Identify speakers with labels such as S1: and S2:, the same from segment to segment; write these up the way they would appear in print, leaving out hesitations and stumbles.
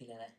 S1: ഇല്ലല്ലേ?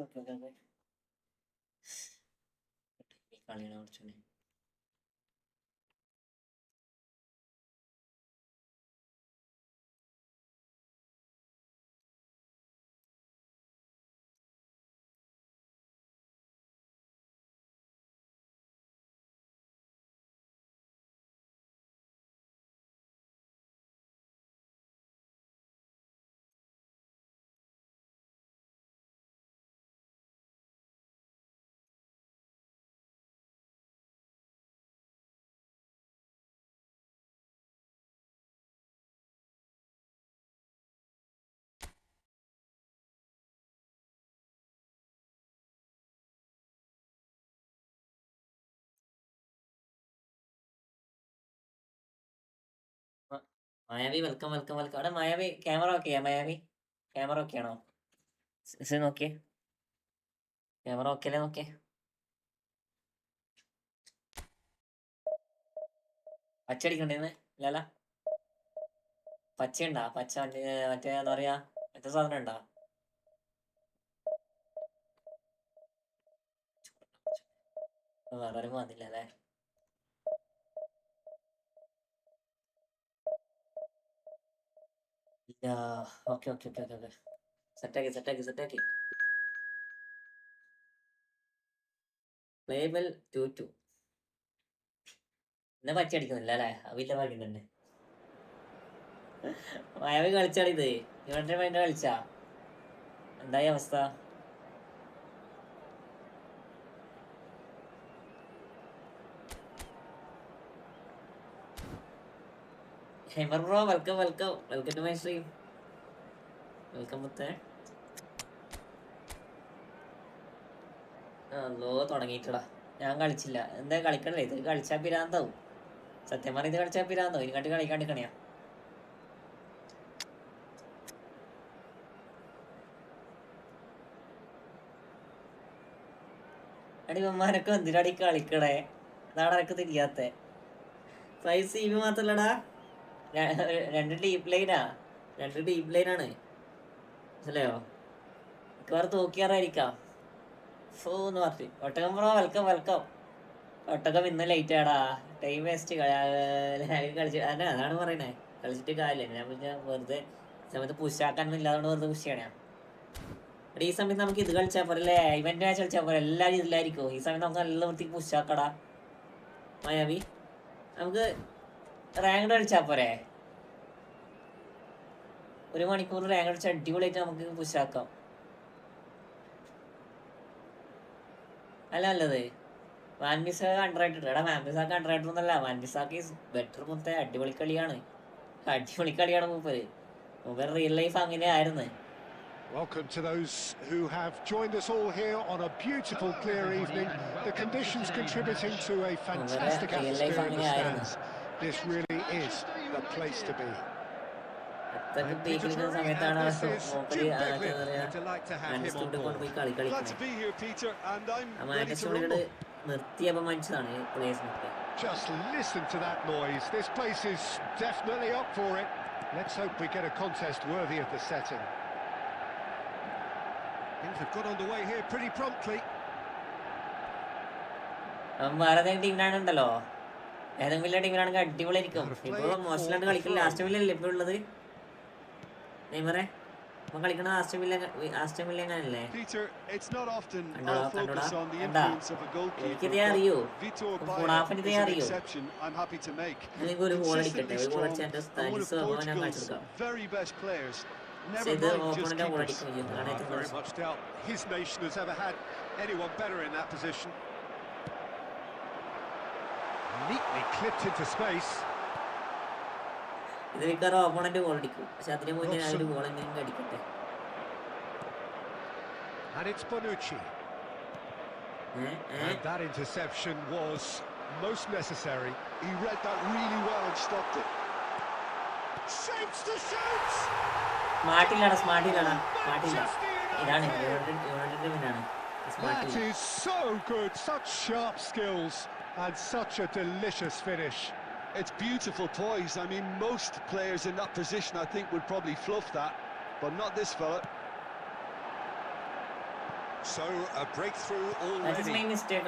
S1: Okay okay okay. ഈ കളിനെ കുറിച്ച് മായാവി വെൽക്കം വെൽക്കം വെൽക്കം. അവിടെ മായാവി ക്യാമറ ഓക്കെ ചെയ്യാം. മായാവി ക്യാമറ ഓക്കെ ആണോ? നോക്കിയേ, ക്യാമറ ഓക്കെ അല്ലേ നോക്കിയേ. പച്ച അടിക്കണ്ടേന്ന് ഇല്ലല്ല? പച്ചയുണ്ടാ? പച്ച മറ്റേ എന്താ പറയാ, മറ്റേ സാധനം ഉണ്ടാ? വേറെ വന്നില്ല അല്ലേ? ഇല്ല. Okay okay okay okay okay. സെറ്റാക്കി സെറ്റാക്കി സെറ്റാക്കി. പ്ലേബൽ 2-2. എന്നെ പച്ച അടിക്കുന്നില്ല അല്ലേ? അവില്ല ഭാഗ്യം തന്നെ. മായാവി കളിച്ചാളിത്. ഇവന്റെ മൈൻഡ് കളിച്ചാ എന്തായി അവസ്ഥ? ഹെമർ bro welcome welcome welcome to my stream. Welcome മുത്തേ. ലോ തുടങ്ങിയിട്ടടാ. ഞാൻ കളിച്ചില്ല. എന്താ കളിക്കണല്ലേ? ഇത് കളിച്ചാ പിരാന്താവും. സത്യം പറഞ്ഞ ഇത് കളിച്ചാ പിരാന്താവും. ഇതിനെക്കാട്ടി കളിക്കാണ്ടിക്കണയാ. അടിവന്മാരൊക്കെ എന്തിനാടി കളിക്കണേ? അതാണ് എനക്ക് തിരിയാത്തെ. 5 CB മാത്രല്ലടാ, 2 ഡീപ്പ് ലൈനാ. 2 ഡീപ്പ് ലൈനാണ്, മനസ്സിലായോ? മിക്കവാറും തോക്കിയാറായിരിക്കാം. ഫോന്ന് പറഞ്ഞു. ഒട്ടകം ബ്രോ വെൽക്കം വെൽക്കം. ഒട്ടകം ഇന്ന് ലേറ്റ് ആടാ. ടൈം വേസ്റ്റ് കളിച്ച് അതാണ് പറയണേ. കളിച്ചിട്ട് കാര്യമില്ല. ഞാൻ പിന്നെ വെറുതെ സമയത്ത് പുഷാക്കാനൊന്നും ഇല്ലാതുകൊണ്ട് വെറുതെ പുഷ് ചെയ്യണേ. ഈ സമയത്ത് നമുക്ക് ഇത് കളിച്ചാൽ പോലെ അല്ലേ? ഇവന്റ് മാച്ച് കളിച്ചാൽ പോലെ എല്ലാവരും ഇതിലായിരിക്കും. ഈ സമയത്ത് നമുക്ക് നല്ല വൃത്തിക്ക് പുഷാക്കടാ മായാവി. നമുക്ക് റാങ്ക് കളിച്ചാൽ പോരെ? 1 മണിക്കൂർ റാങ്ക് കളിച്ച് അടിപൊളിയായിട്ട് നമുക്ക് പുഷാക്കാം. അല്ല നല്ലത്. വാൻബിസാക്ക് അണ്ടർറേറ്റഡ്. എടാ വാൻബിസാക്ക് അണ്ടർറേറ്റഡ് ഒന്നല്ല, വാൻബിസാക്ക് ഈസ് ബെറ്റർ. മുത്തേ അടിപൊളി കളിയാണ്, അടിപൊളി കളിയാണ് മൂപ്പര്. മൂപ്പര് റിയൽ ലൈഫ് അങ്ങനെ ആയിരുന്നു.
S2: Welcome to those who have joined us all here on a beautiful clear evening. The conditions contributing to a fantastic atmosphere in the stands. This really is the place to be.
S1: സമയത്താണ് നിർത്തിയപ്പോ മനസ്സിലാണ് പ്ലേസിനൊക്കെ.
S2: Just listen to that noise. This place is definitely up for it. Let's hope we get a contest worthy of the setting. Things have got underway here pretty promptly.
S1: വേറെ ടീമിനാണുണ്ടല്ലോ, ഏതെങ്കിലും ടീമിനാണെങ്കിൽ അടിപൊളിയായിരിക്കും. ഇപ്പൊ മോശം കളിക്കില്ല. Aston villa അല്ലേ ഇപ്പൊ ഉള്ളത്? നെയ്മറെ ഇപ്പൊ കളിക്കണത് ആസ്റ്റൺ വില്ല എങ്ങനല്ലേ? എനിക്കിതേ അറിയൂ, ഫുഡാഫിനിതേ അറിയൂ. എനിക്ക് ഒരു ഗോൾ അടിക്കട്ടെ, ഒരു ഗോൾ അടിച്ചാൽ എന്റെ സ്റ്റാനിസ് ഞാൻ കാണിച്ചെടുക്കാം. ഇത് ഓപ്പണിന്റെ ഗോൾ അടിക്കും.
S2: His nation has ever had anyone better in that position. Neatly clipped into space.
S1: ഇത് മിക്കവാറും ഓപ്പണന്റ് ഗോൾ അടിക്കും, പക്ഷെ അതിന് മുന്നേ ഞാൻ ഒരു ഗോൾ എങ്ങനെ അടിക്കട്ടെ.
S2: And it's Bonucci. And that interception was most necessary. He read that really well and stopped it. Shapes to shoot.
S1: സ്മാർട്ടിലാണ് ഇതാണ്
S2: That is so good, such sharp skills and such a delicious finish.
S3: It's beautiful poise. I mean, most players in that position I think would probably fluff that, but not this fella.
S2: So a breakthrough already.
S1: That's my mistake,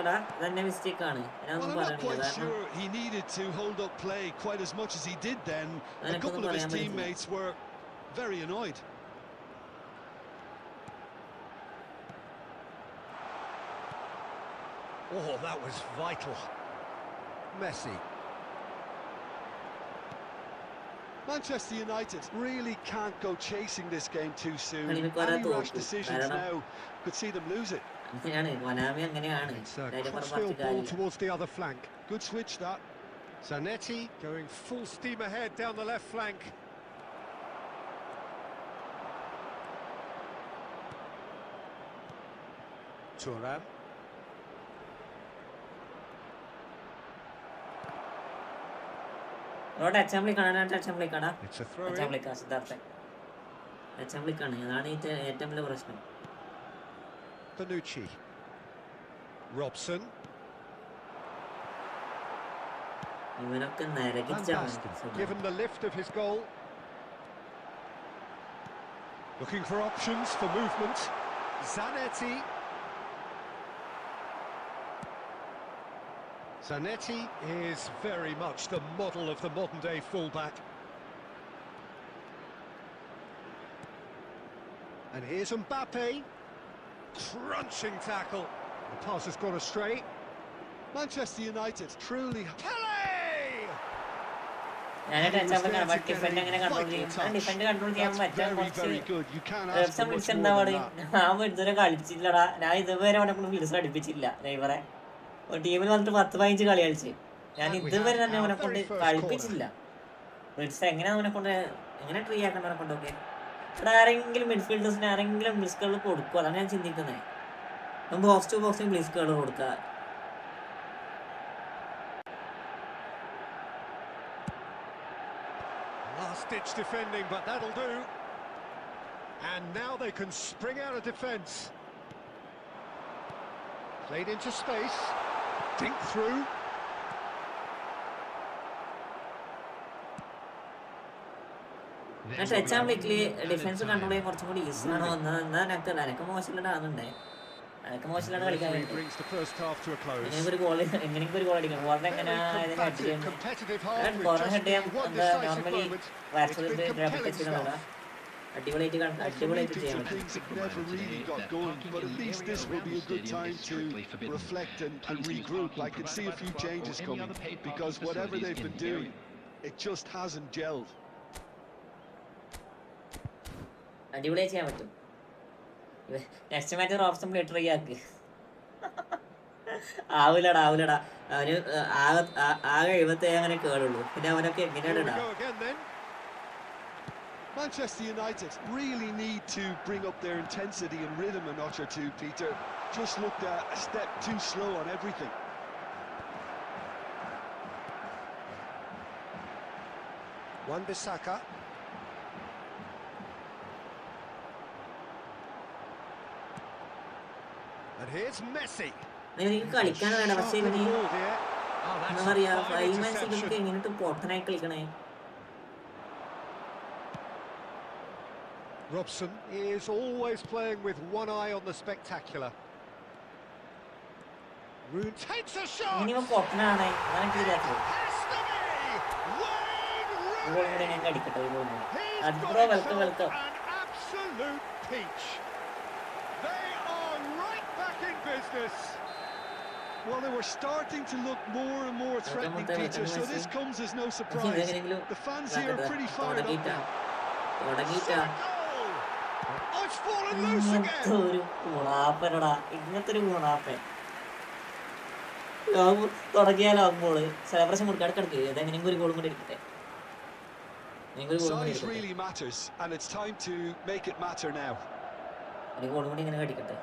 S1: mistake.
S3: Well, I'm not quite sure he needed to hold up play quite as much as he did then. A couple of his teammates were very annoyed.
S2: Oh, that was vital. Messi.
S3: Manchester United really can't go chasing this game too soon. Any rash decisions now could see them lose it.
S2: It's a crossfield ball towards the other flank.
S3: Good switch that.
S2: Zanetti going full steam ahead down the left flank. Thuram.
S1: It's a throw in.
S2: Bonucci. Robson. Given the lift of his goal. Looking for options for movement. Zanetti. Zanetti is very much the model of the modern-day fullback. And here's Mbappe. Crunching tackle. The pass has gone astray.
S3: Manchester United truly...
S2: Pele!
S3: Very good. You can't ask for much more than that.
S1: ടീമിൽ വന്നിട്ട് 10-15 കളി കളിച്ച് ഞാൻ ഇതുവരെ തന്നെ അവനെ കൊണ്ട് കളിപ്പിച്ചില്ല. എങ്ങനെ അവനെ കൊണ്ട് എങ്ങനെ ട്രീ ആക്കണം അവനെ കൊണ്ടൊക്കെ. ഇവിടെ ആരെങ്കിലും മിഡ്ഫീൽഡേഴ്സിന് ആരെങ്കിലും ബ്ലിസ്കുകൾ കൊടുക്കുക, അതാണ് ഞാൻ ചിന്തിക്കുന്നത്. ബോക്സ് ടു ബോക്സിന് ബ്ലിസ്കുകൾ കൊടുക്കുക.
S2: Last-ditch defending, but that'll do. And now they can spring out of defence. Played into space. Dink through.
S1: Defence control ചെയ്യാൻ കുറച്ചും കൂടി ഈസിയാണ് വന്നത്. എന്താ എനക്ക് മോശമില്ലാണ്ടാകുന്നുണ്ടേ, എനക്ക് മോശമില്ലാണ്ട് കളിക്കാൻ ഒരു ഗോൾ എങ്ങനെയെങ്കിലും ഒരു ഗോൾ അടിക്കണം. ഗോളിനെ എങ്ങനെ കോർണർ ഹെഡ് ചെയ്യാൻ എന്താ നോർമലി വാട്സപ്പിൽ അടിപൊളിയായിട്ട് ചെയ്യാൻ പറ്റും.
S3: Never really got going, but at least this will be a good time to reflect and regroup. I can see a few changes coming because whatever they've been doing, it just hasn't gelled.
S1: അടിപൊളിയായി ചെയ്യാൻ പറ്റും. Next match option play try ആക്ക്. ആവില്ലടാ അവന് ആകെ 77 അങ്ങനെ കേടുള്ളൂ. പിന്നെ അവനൊക്കെ എങ്ങനെയാണ് ഇടാ?
S3: Manchester United really need to bring up their intensity and rhythm a notch or two, Peter. Just looked a step too slow on everything.
S2: Wan-Bissaka. And here's Messi.
S1: എനിക്ക് കളിക്കാനാണ്, പക്ഷേ ഇവന് എന്താ പറയാ 5 minutes എങ്ങനെട്ട് പൊട്ടനായി കളിക്കണേ.
S2: Robson is always playing with one eye on the spectacular. Roon takes a shot.
S1: ഇനിയും പൊട്ടനാണ്. അതാണ് ശരിയാക്കി. ഞാൻ അടിക്കട്ടെ. അതിപ്പോ welcome.
S2: Absolute peach. They are right back in business.
S3: Well, they were starting to look more and more threatening, Peter, so this comes as no surprise. The fans here are pretty fired up now.
S2: Oh, it's fallen loose again.
S1: ഇങ്ങനത്തെ ഒരു ഗുണാപ്പൻ തുടങ്ങിയാലാകുമ്പോള് celebration കൊടുക്കാതെ കിടക്കുക. അതെങ്ങനെയെങ്കിലും ഒരു ഗോളും കൂടി എടുക്കട്ടെ.
S3: Size really matters, and it's time to make it matter now.
S1: ഒരു ഗോളും കൂടി ഇങ്ങനെ കടിക്കട്ടെ.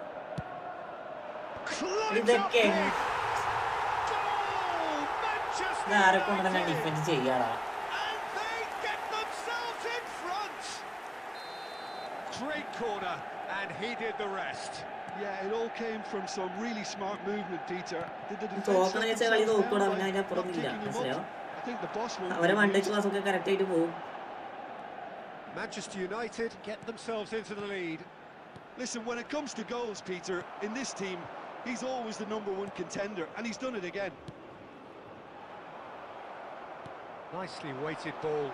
S2: ഇതൊക്കെ
S1: ആരെ കൊണ്ട് തന്നെ defend ചെയ്യാടാ.
S2: Great corner, and he did the rest.
S3: Yeah, it all came from some really smart movement, Peter. Did the defense I think the boss won't.
S2: Manchester United get themselves into the lead.
S3: Listen, when it comes to goals, Peter, in this team, he's always the #1 contender, and he's done it again.
S2: Nicely weighted ball.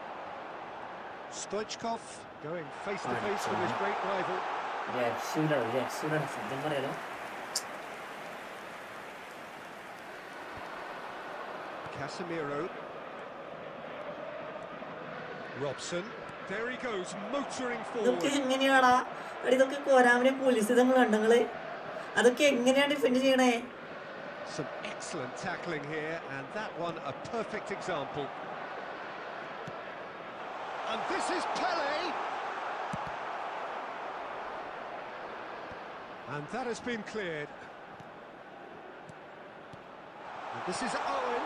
S2: Stoichkov going face to face with his great rival. Casemiro. Robson. There he goes, motoring forward.
S1: എങ്ങനെയാടാ ഇതൊക്കെ കോരാമിനെ പോലീസിതങ്ങൾ ഉണ്ടെങ്കില് അതൊക്കെ എങ്ങനെയാണ് defend ചെയ്യണേ?
S2: Some excellent tackling here, and that one a perfect example. And this is Pele. And that has been cleared. And this is Owen.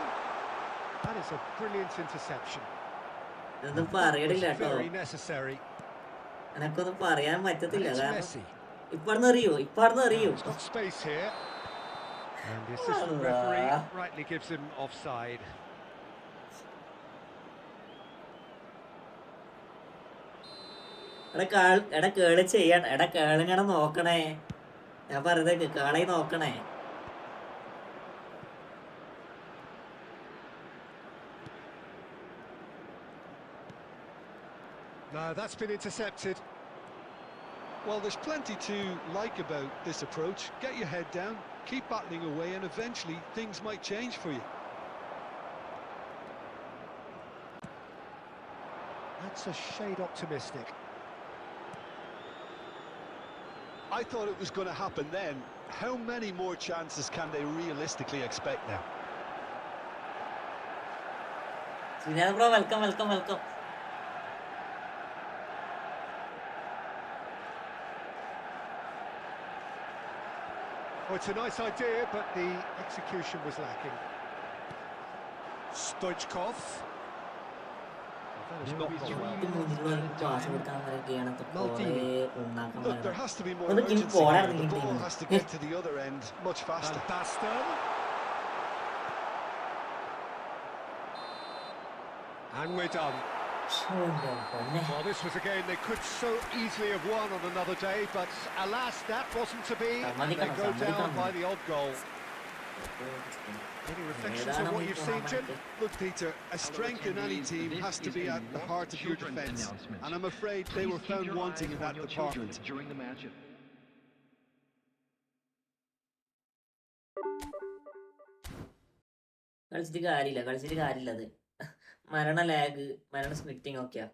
S2: That is a brilliant interception. Very necessary.
S1: എനക്കൊന്നും പറയാൻ പറ്റത്തില്ല.
S2: Messi.
S1: ഇപ്പറന്ന് അറിയോ?
S2: Got space here. And the assistant referee rightly gives him offside.
S1: കേള് ചെയ്യണം. കേളിങ്ങനെ നോക്കണേ. ഞാൻ പറഞ്ഞത് കേളി നോക്കണേ.
S2: No, that's been intercepted.
S3: Well, there's plenty to like about this approach. Get your head down, keep battling away, and eventually things might change for you.
S2: That's a shade optimistic.
S3: I thought it was going to happen then. How many more chances can they realistically expect now?
S1: Bro, welcome.
S2: Oh, it's a nice idea, but the execution was lacking. Stoichkov.
S3: Look, there has to be more urgency here. The ball has to get to the other end much faster.
S2: And we're done. Well, this was a game they could so easily have won on another day, but alas, that wasn't to be, and they go down by the odd goal. Any reflections on what you've seen, Jim?
S3: Look, Peter, a strength in any team has to be at the heart of your defence, and I'm afraid they were found wanting in that department.
S1: കളിച്ചിട്ട് കാര്യമില്ല അത്. മരണ lag, മരണ splitting ഒക്കെയാ.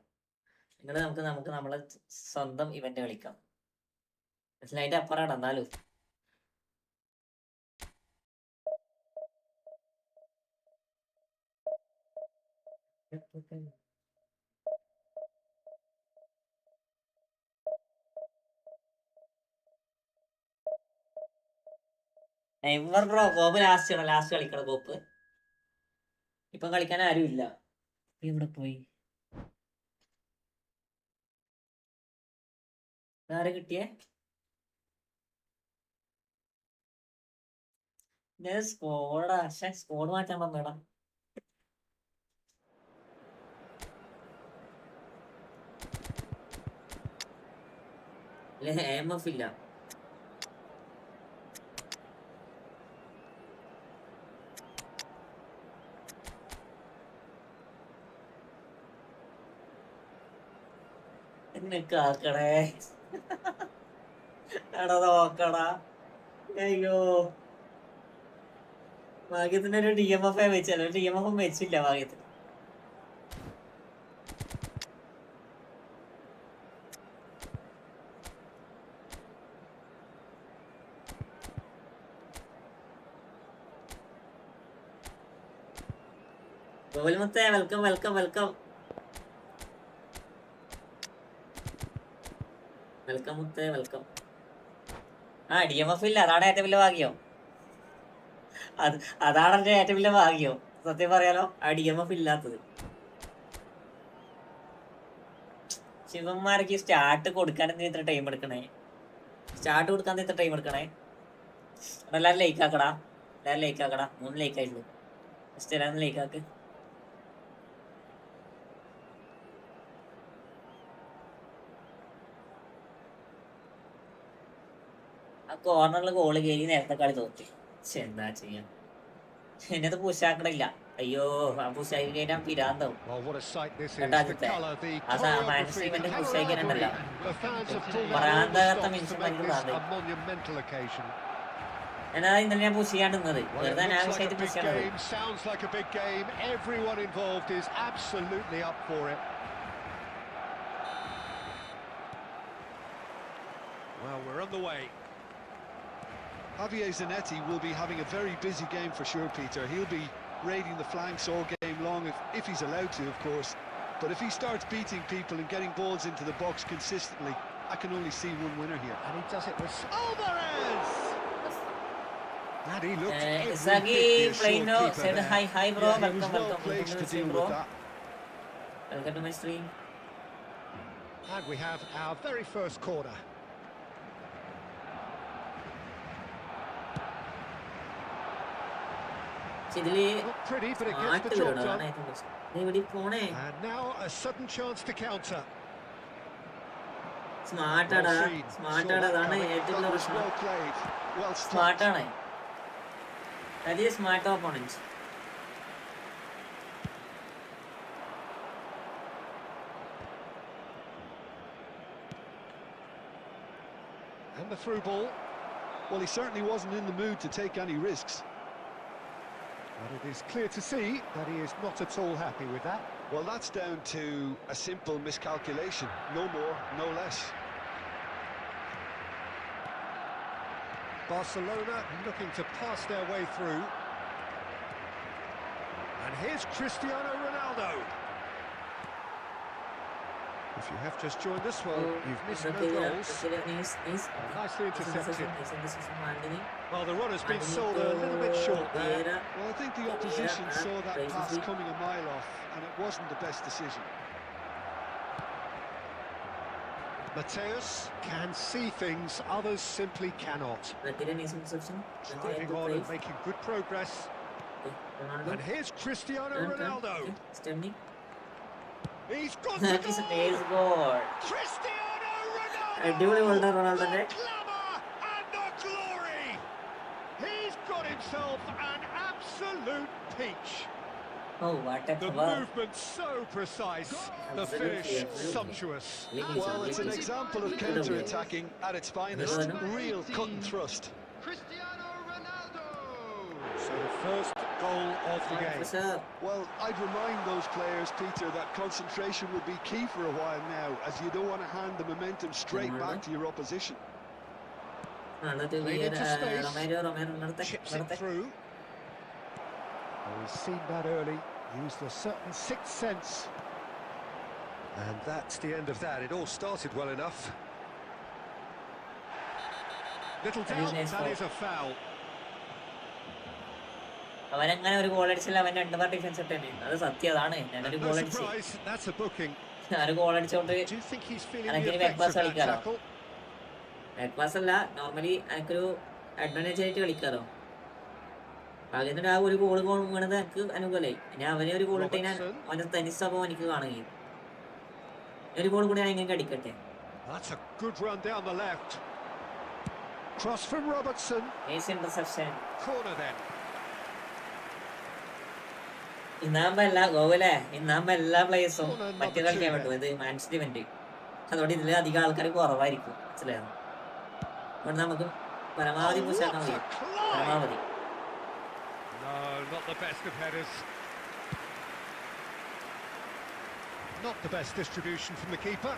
S1: നമുക്ക് നമ്മളെ സ്വന്തം event കളിക്കാം. അതിന്റെ അപ്പുറമാണ്. എന്നാലും നെയ്മർ ബ്രോ കോപ്പ് ലാസ്റ്റ് കളിക്കണ കോപ്പ്. ഇപ്പം കളിക്കാൻ ആരും ഇല്ല. ഇവിടെ പോയി ആരെ കിട്ടിയേ? സ്കോഡാ. പക്ഷെ സ്കോഡ് മാറ്റാൻ പറഞ്ഞടാ. AMF ഇല്ല. കാക്കടേ എടാ നോക്കടാ. അയ്യോ ഭാഗ്യത്തിന് ഒരു DMF വെച്ചല്ലോ. DMF വെച്ചില്ല ഭാഗ്യത്തിന്. ഗോകുൽമുത്തേ വെൽക്കം വെൽക്കം വെൽക്കം വെൽക്കം മുത്തേ വെൽക്കം. DMF ഇല്ല, അതാണ് ഏറ്റവും വലിയ ഭാഗ്യം. അതാണ് എന്റെ ഏറ്റവും വലിയ ഭാഗ്യം സത്യം പറയാലോ, DMF ഇല്ലാത്തത്. ശിവന്മാർക്ക് സ്റ്റാർട്ട് കൊടുക്കാൻ ഇത്ര ടൈം എടുക്കണേ? സ്റ്റാർട്ട് കൊടുക്കാൻ ഇത്ര ടൈം എടുക്കണേ? എല്ലാവരും ലൈക്കാക്കടാ, 3 ലൈക്കായിട്ടുള്ളൂ. ഫസ്റ്റ് എല്ലാവരും ലൈക്കാക്ക്. കോർണറിൽ ഗോള് കയറി നേരത്തെ കളി തോറ്റി. എന്താ ചെയ്യാൻ, എന്നത് പുഷാക്കണില്ല. അയ്യോ ആ പുഷാക്കി കഴിഞ്ഞാൽ പിരാന്താവും. മാനസികന്റെ പുഷാക്കിണ്ടല്ലോ പറയാന്താകത്ത എന്നാ ഇന്നലെ ഞാൻ പുഷ് ചെയ്യാണ്ടിരുന്നത്. വെറുതെ ആവശ്യമായിട്ട് പുഷ് ചെയ്യണത്.
S3: Javier Zanetti will be having a very busy game for sure, Peter. He'll be raiding the flanks all game long, if he's allowed to, of course. But if he starts beating people and getting balls into the box consistently, I can only see one winner here.
S2: And he does it with Alvarez! And he looks
S1: Zagi Plano said hi bro, welcome to my stream bro. Welcome to my stream.
S2: And we have our very first corner. Not pretty, but it gets the job done. And now a sudden chance to counter.
S1: Smart ആണ് ഏറ്റവും വലിയ പ്രശ്നം. സ്മാർട്ടാണ്, അതായത് smart opponent.
S2: And the through ball.
S3: Well, he certainly wasn't in the mood to take any risks.
S2: But it is clear to see that he is not at all happy with that.
S3: Well, that's down to a simple miscalculation. No more, no less.
S2: Barcelona looking to pass their way through. And here's Cristiano Ronaldo. If you have just joined us, well, you've missed no goals. Nicely intercepted. Well, the run has been sold a little bit short there.
S3: Well, I think the opposition saw that pass coming a mile off, and it wasn't the best decision.
S2: Mateus can see things others simply cannot. Driving on and making good progress. And here's Cristiano Ronaldo. He's got the
S1: goal.
S3: Cristiano Ronaldo!
S1: The glamour
S3: and the glory!
S2: He's got himself an absolute peach.
S1: Oh, what a
S2: The
S1: cover.
S2: movement so precise, the finish sumptuous.
S3: Well, it's an example of counter-attacking at its finest. Real cut and thrust.
S2: Cristiano Ronaldo! So the first goal of the game.
S3: Well, I'd remind those players, Peter, that concentration will be key for a while now, as you don't want to hand the momentum straight back to your opposition.
S2: Played into space, chips it through. Well, we've seen that early, used a certain sixth sense And that's the end of that. It all started well enough. Little doubt, that is a foul.
S1: അവനങ്ങനെ ഒരു goal അടിച്ചില്ല, അവൻ 2 bar defence ഇട്ടേ. അത് സത്യം, അതാണ് ഞാനൊരു goal അടിച്ചു. ഞാനൊരു ഗോൾ അടിച്ചോണ്ട് എനിക്കൊരു ബാക്ക് പാസ് കളിക്കാലോ. ബാക്ക് പാസ് അല്ല, നോർമലി എനിക്കൊരു അഡ്വാൻറ്റേജ് ആയിട്ട് കളിക്കാലോ. അതിന് ആ ഒരു ഗോൾ വീണത് എനിക്ക് അനുകൂലമായി. ഞാൻ അവനെ ഒരു ഗോൾ ഇട്ട് കഴിഞ്ഞാൽ അവൻ്റെ തനിസ്വഭാവം എനിക്ക് കാണുകയും ഒരു ഗോൾ കൂടി ഞാൻ എങ്ങനെ അടിക്കട്ടെ. ഇന്റർസെപ്ഷൻ ഇന്നാകുമ്പോ എല്ലാ ഗോവല്ലേ, ഇന്നാകുമ്പോ എല്ലാ പ്ലേയേഴ്സും മറ്റേ കളിക്കാൻ പറ്റും. ഇത് മാൻസിറ്റി ഇവന്റ്, അതുകൊണ്ട് ഇതിൽ അധികം ആൾക്കാർ കുറവായിരിക്കും, മനസ്സിലായോ? അതുകൊണ്ട് നമുക്ക് പരമാവധി പുഷാക്കാൻ കഴിയും, പരമാവധി.
S2: Not the best distribution from the keeper.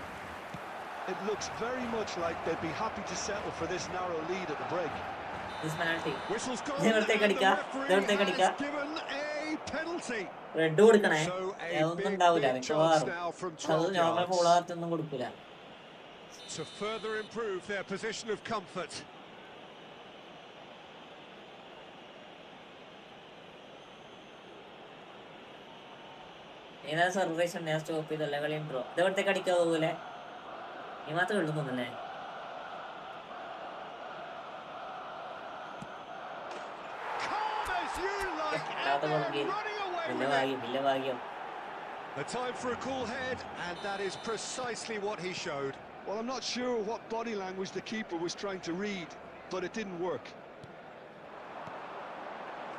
S3: It looks very much like they'd be happy to settle for this narrow lead at the break.
S1: This penalty.
S2: Whistle's gone.
S1: Given a penalty. Red കൊടുക്കണേ. ഒന്നും ഉണ്ടാവില്ല, മിക്കവാറും അത് normal ഫോളോവർക്കൊന്നും കൊടുക്കില്ല.
S2: To further improve their position of comfort.
S1: ഏതാ സർവേഷൻ ഞാൻ stop ചെയ്തല്ലേ കളി ഇൻട്രോ. ഇതെവിടത്തേക്ക് അടിക്കാവോ പോലെ ഈ മാത്രമേ ഉള്ളൂ തോന്നല്ലേ.
S2: The time for a cool head, and that is precisely what he showed.
S3: Well, I'm not sure what body language the keeper was trying to read, but it didn't work.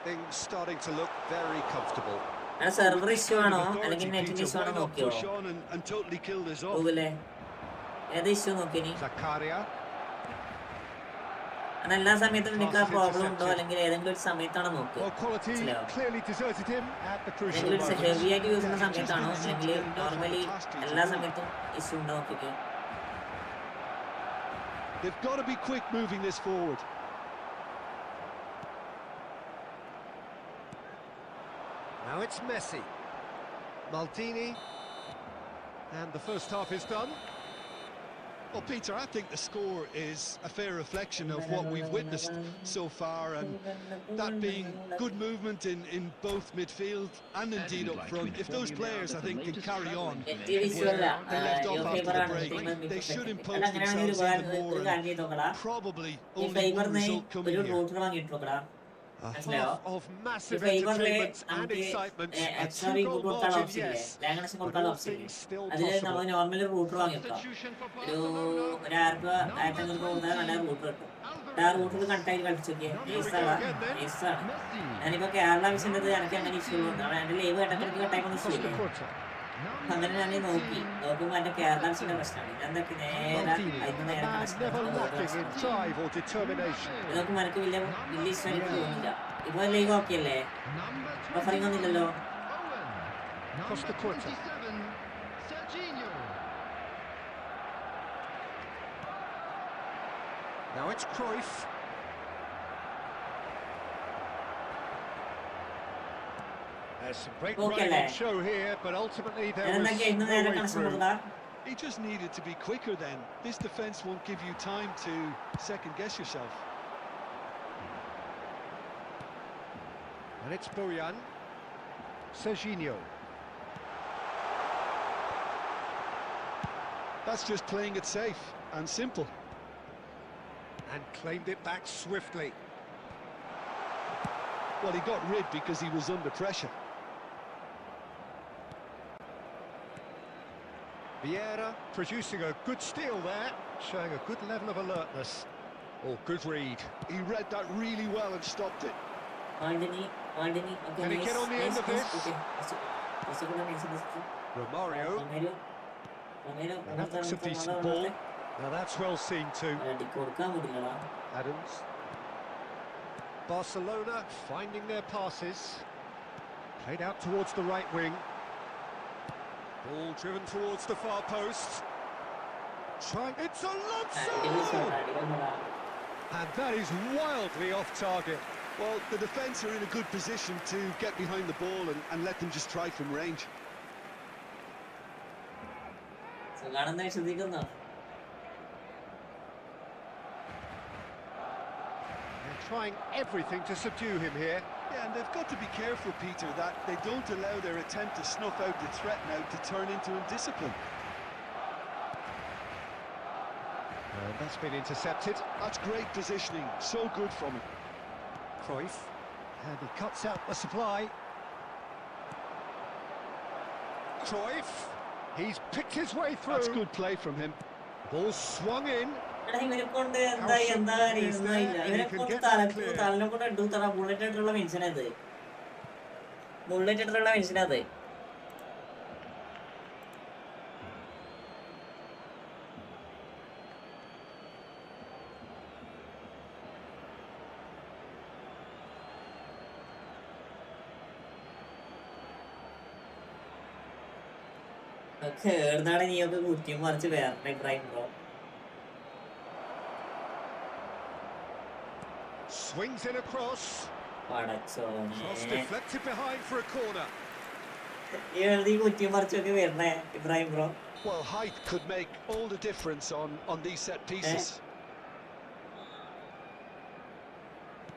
S2: Things starting to look very comfortable.
S1: Server issue ആണോ അല്ലെങ്കിൽ നെറ്റിന്റെ issue ആണോ നോക്കിയോ? ഏത് issue നോക്കിനി? എല്ലാ സമയത്തും എനിക്ക് ആ പ്രോബ്ലം ഉണ്ടോ അല്ലെങ്കിൽ ഏതെങ്കിലും ഒരു സമയത്താണോ നോക്കുക? ഹെവി ആയിട്ട് യൂസ് ചെയ്യുന്ന സമയത്താണോ അല്ലെങ്കിൽ നോർമലി എല്ലാ സമയത്തും ഇഷ്യൂ ഉണ്ടോ നോക്കിക്കോ.
S3: They've got to be quick moving this forward.
S2: Now it's Messi, Maldini, and the first half is done.
S3: Well, Peter, I think the score is a fair reflection of what we've witnessed so far, and that being good movement in both midfield and indeed up front. If those players, I think, can carry on where they left off after the break, they should impose themselves even more, and probably only one result coming here.
S2: A half of massive entertainment and excitement.
S1: Extra week കൊടുക്കാൻ option ഇല്ലേ, language കൊടുക്കാൻ option ഇല്ലേ, അതിൽ നമ്മൾ normally router വാങ്ങിക്കാം. ഒരു 1000 രൂപ 1500 രൂപ കൊടുത്താൽ നല്ല റൂട്ടർ കിട്ടും. ആ റൂട്ടർ കണക്റ്റായി കളിച്ചു നോക്കിയാൽ നൈസാണ്. ഞാനിപ്പോൾ കേരള വിഷയത്തിൽ എനിക്ക് അങ്ങനെ ഇഷ്യൂ ഉണ്ട്, എൻ്റെ ലൈവ് ഇടയ്ക്കിടയ്ക്ക് കട്ടായിക്കൊണ്ട് ഇഷ്യൂ ഇല്ലേ. അങ്ങനെ ഞാൻ നോക്കുമ്പോൾ എൻ്റെ കേരള വിഷയത്തിൻ്റെ പ്രശ്നമാണ്. എന്തൊക്കെ നേരെ അതിന് നേരെ നോക്കുമ്പോൾ എനിക്ക് വലിയ ഇഷ്ടം എനിക്ക് തോന്നില്ല. ഇപ്പോൾ ലൈവ് ഓക്കെ അല്ലേ, ഓഫറിംഗ് ഒന്നുമില്ലല്ലോ.
S2: Now it's Cruyff. There's some great running on show here, but ultimately there was no way through.
S3: He just needed to be quicker then. This defence won't give you time to second-guess yourself.
S2: And it's Bojan. Serginho.
S3: That's just playing it safe and simple.
S2: And claimed it back swiftly.
S3: Well, he got rid because he was under pressure.
S2: Vieira producing a good steal there, showing a good level of alertness. Oh, good read.
S3: He read that really well and stopped it.
S2: Can he get on the end of this? Romario. That looks a decent ball. Now that's well seen too. Adams. Barcelona finding their passes. Played out towards the right wing. Ball driven towards the far post. It's Alonso! And that is wildly off target.
S3: Well, the defence are in a good position to get behind the ball and let them just try from range.
S1: കാണുന്ന ശ്രദ്ധിക്കുന്നോ?
S2: They're trying everything to subdue him here.
S3: Yeah, and they've got to be careful, Peter, that they don't allow their attempt to snuff out the threat now to turn into indiscipline.
S2: And that's been intercepted.
S3: That's great positioning, so good from him.
S2: Cruyff, and he cuts out the supply. Cruyff, he's picked his way through.
S3: That's good play from him.
S2: Ball swung in.
S1: ഇവനെ കൊണ്ട് തലനെ കൊണ്ട് എടുത്തറ bullet ആയിട്ടുള്ള മെൻഷനത് കേടുന്നാണ് നീയൊക്കെ കുറ്റിയും മറിച്ച് വേറെ Ibrahim bro.
S2: Swings in across. Cross deflected behind for a corner.
S1: ഈ കുറ്റിയും മറിച്ചൊക്കെ വരണേ Ibrahim bro.
S3: Well, height could make all the difference on these set pieces.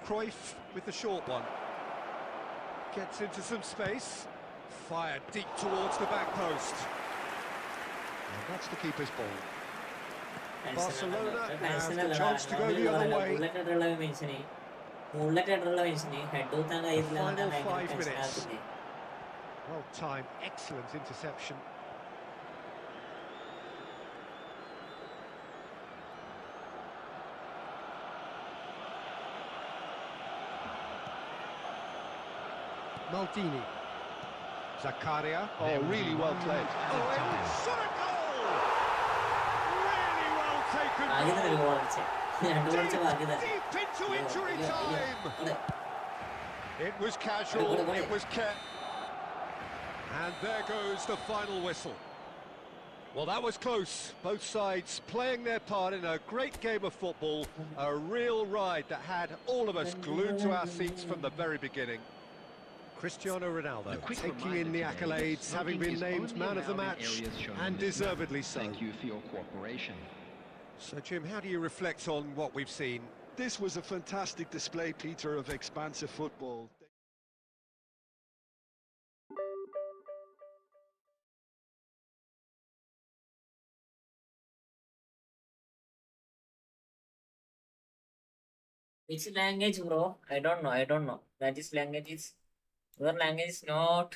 S2: Cruyff with the short one. Gets into some space. Fired deep towards the back post. And that's the keeper's ball. Barcelona have the chance to go the other way. Final 5 minutes. Well timed, excellent interception. Maldini. Zakaria.
S3: Oh, really well played.
S2: Oh, shot a goal! Really well taken. Deep into injury time. It was casual, it was kept. And there goes the final whistle. Well, that was close. Both sides playing their part in a great game of football. A real ride that had all of us glued to our seats from the very beginning. Cristiano Ronaldo taking in the accolades, having been named man of the match, and deservedly so.
S4: Thank you for your cooperation.
S2: So, Jim, how do you reflect on what we've seen?
S3: This was a fantastic display, Peter, of expansive football.
S1: Which language, bro? I don't know. That is language is... Your language is not...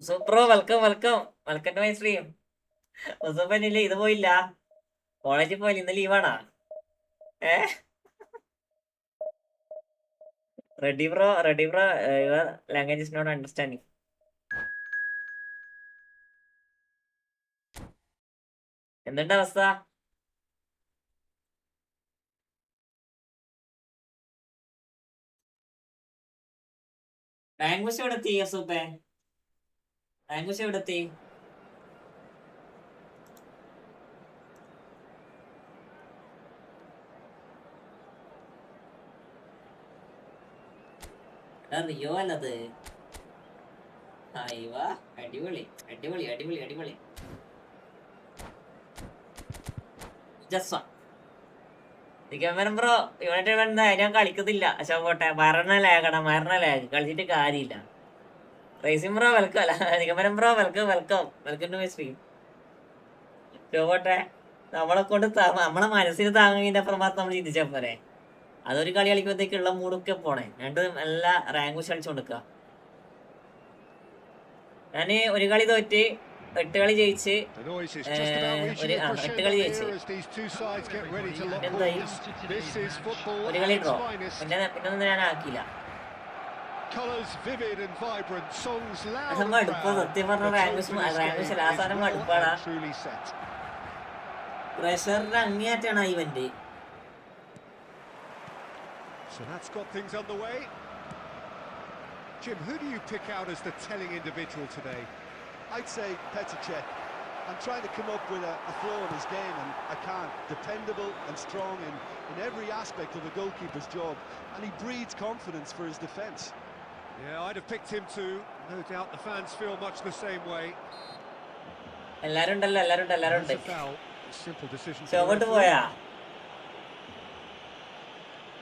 S1: So bro, welcome to my stream. ഒസപ്പനില്ലേ ഇത് പോയില്ല, കോളേജിൽ പോയില്ല, ഇന്ന് ലീവാണാ? Ready bro, your language is not understanding. എന്തുണ്ട് അവസ്ഥ? Language എവിടെ എത്തി? യൂസഫേ, ലാംഗ്വേജ് എവിടെ എത്തി? റിയോ അല്ലത്. അടിപൊളി. ബ്രോ ഇവിടെ വന്ന ഞാൻ കളിക്കുന്നില്ല. പക്ഷെ പോട്ടെ, മരണ ലാഗ് കളിച്ചിട്ട് കാര്യമില്ല. റേസിംഗ് ബ്രോ വെൽക്കം അല്ല, നിഗമനം bro welcome to my stream. പോട്ടെ, നമ്മളെ കൊണ്ട് നമ്മളെ മനസ്സിന് താങ്ങുന്നതിന്റെ അപ്പുറം മാത്രം നമ്മൾ ചിന്തിച്ചാൽ പോരെ. അതൊരു കളി കളിക്കുമ്പോഴത്തേക്കുള്ള മൂടൊക്കെ പോണേ. രണ്ടും എല്ലാ റാങ്ക് കളിച്ചുകൊണ്ടിരിക്കുക. ഞാൻ ഒരു കളി തോറ്റ് 8 കളി ജയിച്ച്
S2: The noise is just about reaching a
S1: 8
S2: crescendo
S1: കളി
S2: here
S1: ജയിച്ച്
S2: as these two sides get ready to lock
S1: എന്തായി
S2: horns. This is football
S1: ഒരു
S2: at
S1: കളി
S2: its
S1: ഡ്രോ
S2: finest.
S1: പിന്നെ ഞാൻ ആക്കിയില്ല.
S2: Colours vivid and vibrant, songs loud and
S1: മടുപ്പാ
S2: proud.
S1: സത്യം പറഞ്ഞ rank ലാസാനം മടുപ്പാടാ.
S2: Truly set.
S1: പ്രഷറിന്റെ അങ്ങേയറ്റാണ് ആ event.
S2: So that's got things underway. Jim, who do you pick out as the telling individual today?
S3: I'd say Petr Cech. I'm trying to come up with a flaw in his game and I can't. Dependable and strong in every aspect of a goalkeeper's job, and he breeds confidence for his defence.
S2: Yeah, I'd have picked him too. No doubt the fans feel much the same way.
S1: എല്ലാരും ഉണ്ട്.
S2: That's a foul. A simple decision.
S1: ചോട്ട് പോയാ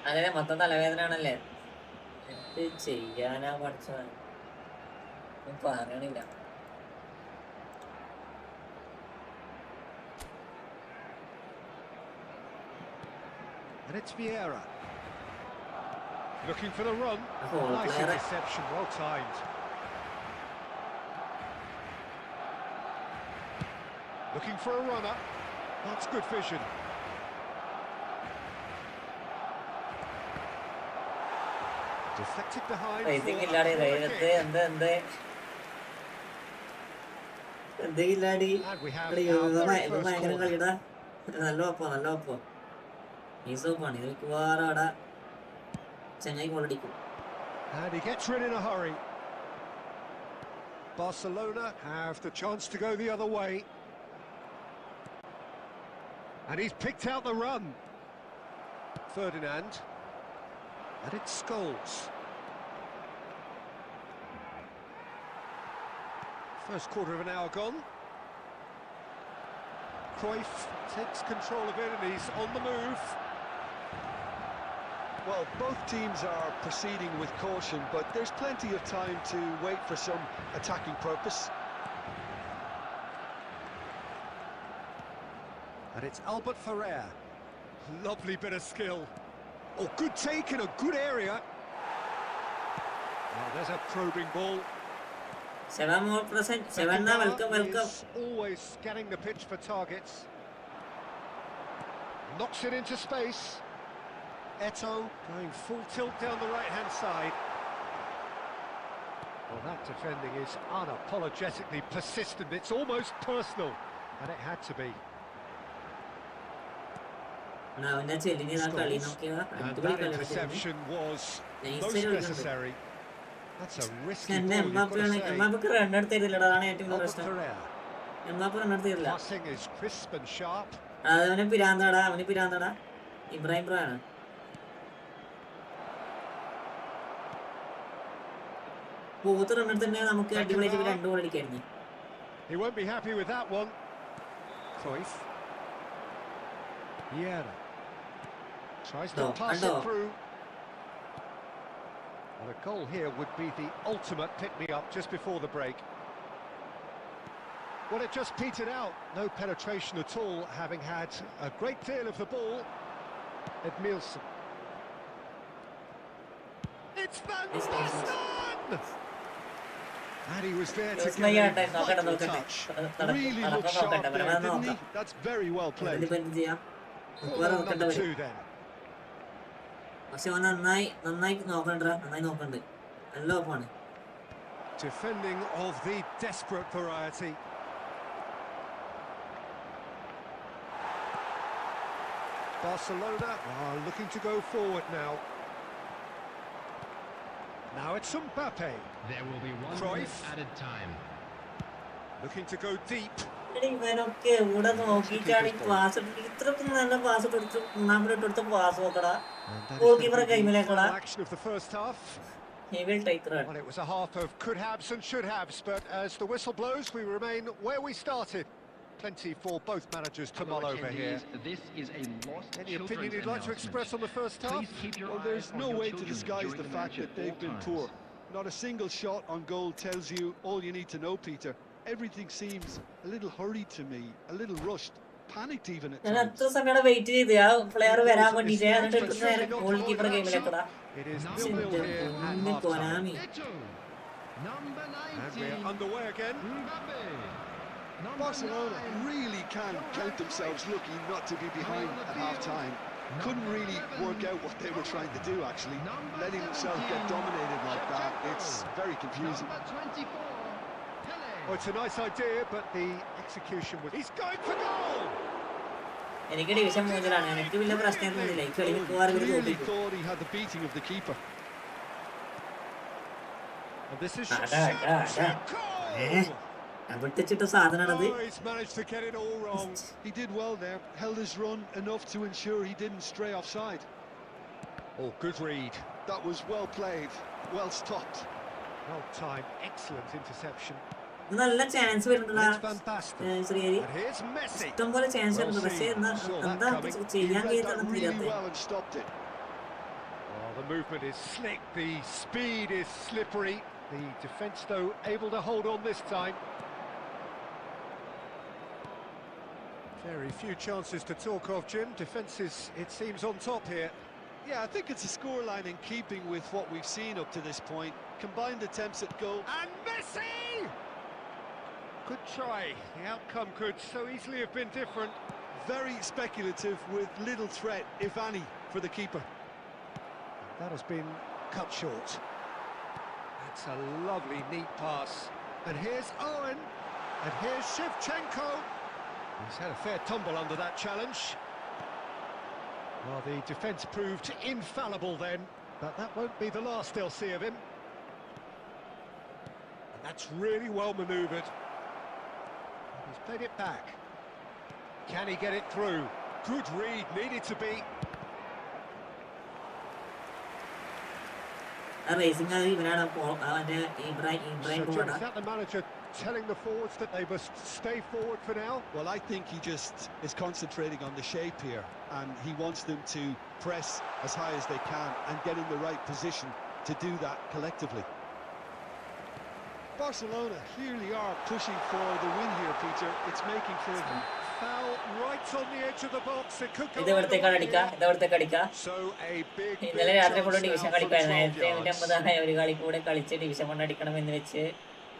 S1: അങ്ങനെ മൊത്തം തലവേദന ആണല്ലേ. എന്ത് ചെയ്യാനാ പഠിച്ചത് പറയണില്ല.
S2: And it's Vieira. Looking for the run.
S1: Oh,
S2: Nice
S1: Vieira.
S2: interception, well timed. Looking for a runner. That's good vision. Deflected behind.
S1: ഭയങ്കര കളിടാ. നല്ല ഒപ്പം ഈ സോപ്പാണ് ഇത് മിക്കവാറും ചെങ്ങായി ഗോളടിക്കും.
S2: And he gets rid in a hurry. Barcelona have the chance to go the other way. And he's picked out the run. Ferdinand. And it's Scholes. First quarter of an hour gone. Cruyff takes control of it and he's on the move.
S3: Well, both teams are proceeding with caution, but there's plenty of time to wait for some attacking purpose.
S2: And it's Albert Ferrer. Lovely bit of skill. Oh, good take in a good area. Well, there's a probing ball.
S1: 7 more present. 7 now, welcome.
S2: Is always scanning the pitch for targets. Knocks it into space. Eto'o going full tilt down the right-hand side. Well, that defending is unapologetically persistent. It's almost personal, and it had to be. And that interception was most necessary. That's a risky ball, you've got to say. Passing is crisp and sharp.
S1: Ibrahim bro ആണ്. പോത്ത് റണ്ണിൽ തന്നെ നമുക്ക് അടിപൊളിയായിട്ട് 2 goal അടിക്കായിരുന്നു.
S2: He won't be happy with that one. Cruyff. Vieira tries to pass it through. Well, a goal here would be the ultimate pick-me-up just before the break. Well, it just petered out. No penetration at all, having had a great deal of the ball. Edmilson. It's Van Nistelrooy! And he was there to get a vital touch. Really looked sharp there, didn't he? That's very well played. Number 2 then.
S1: പക്ഷെ അവൻ നന്നായി നോക്കണ്ട്. നല്ല ഒപ്പാണ്.
S2: Defending of the desperate variety. Barcelona are looking to go forward now. Now it's Mbappe.
S4: There will be 1
S2: Cruyff.
S4: added time.
S2: Looking to go deep.
S1: ഇവനൊക്കെ ഇവിടെ നോക്കിയിട്ടാണ് ഈ pass ഇത്രക്ക് നല്ല പാസ് കൊടുത്തു. 3 കൊടുത്ത പാസ് നോക്കടാ. Goal കീപ്പറെ കൈമിലേക്കടാ.
S2: Action of the first half.
S1: He will take the run.
S2: Well, it was a half of could-haves and should-haves, but as the whistle blows, we remain where we started. Plenty for both managers to mull over here.
S4: This is a lost
S2: Any opinion you'd like to express on the first half?
S3: Well, there's no way to disguise the fact that they've been poor. Not a single shot on goal tells you all you need to know, Peter. Everything seems a little hurried to me, a little rushed, panicked even at
S1: ഞാൻ
S3: times.
S1: അത്ര സമയം wait ചെയ്ത് ആ player വരാൻ വേണ്ടിട്ട് എന്നിട്ട് goal കീപ്പറെ കൈമിലേക്കടാ.
S2: It is 0-0 here at half-time.
S4: Number
S2: And
S4: 19.
S2: we're underway again.
S4: Mbappe.
S3: Barcelona really can count themselves lucky not to be behind at half-time. Couldn't really work out what they were trying to do, actually. Letting themselves get dominated like that, it's very confusing.
S2: Oh, it's a nice idea, but the execution was... He's going for goal!
S1: എനിക്ക് division 3-ലാണ്. എനിക്ക് വലിയ പ്രശ്നമൊന്നുമില്ല. ഈ കളി മിക്കവാറും ഇവര്
S3: Clearly
S1: തോൽപ്പിക്കും.
S3: thought he had the beating of the keeper.
S2: And this is...
S1: അവിട്ടിച്ചിട്ട് സാധനമാണത്.
S2: Oh, he's managed to get it all wrong.
S3: He did well there, held his run enough to ensure he didn't stray offside.
S2: Oh, good read.
S3: That was well played, well stopped.
S2: Well timed, excellent interception.
S1: നല്ല chance വരുന്നുണ്ടല്ലോ
S2: It's fantastic.
S1: Sreehari.
S2: And here's Messi.
S1: ഇഷ്ടം പോലെ chance വരുന്നു. പക്ഷേ എന്താ ചെയ്യാൻ
S3: He read that
S1: കഴിയാത്ത
S3: really well and stopped it.
S2: Oh, the movement is slick, the speed is slippery. The defence, though, able to hold on this time. Very few chances to talk of, Jim. Defence is, it seems, on top here.
S3: Yeah, I think it's a scoreline in keeping with what we've seen up to this point. Combined attempts at goal.
S2: And Messi! Good try. The outcome could so easily have been different.
S3: Very speculative with little threat, if any, for the keeper.
S2: That has been cut short. That's a lovely, neat pass. And here's Owen. And here's Shevchenko. He's had a fair tumble under that challenge. Well, the defence proved infallible then, but that won't be the last they'll see of him. And that's really well manoeuvred. He's played it back. Can he get it through? Good read, needed to be.
S1: Racing ഇവനാണ് അവന്റെ Ibrahim
S2: So, Jim,
S1: പോകണം.
S2: is that the manager telling the forwards that they must stay forward for now?
S3: Well, I think he just is concentrating on the shape here, and he wants them to press as high as they can and get in the right position to do that collectively. Barcelona clearly are pushing for the win here, Peter. It's making for
S2: Foul right on the edge of the box. It could go
S1: ഇതെവിടത്തേക്കാണ് അടിക്കുക? ഇതെവിടത്തേക്ക് അടിക്കുക?
S2: So a big
S1: ഇന്നലെ രാത്രി full
S2: chance
S1: division
S2: now for the
S1: കളിക്കായിരുന്നു.
S2: 12
S1: നേരത്തെ
S2: yards.
S1: 150 ഒരു കളി കൂടെ കളിച്ച് division 1 അടിക്കണമെന്ന് വെച്ച്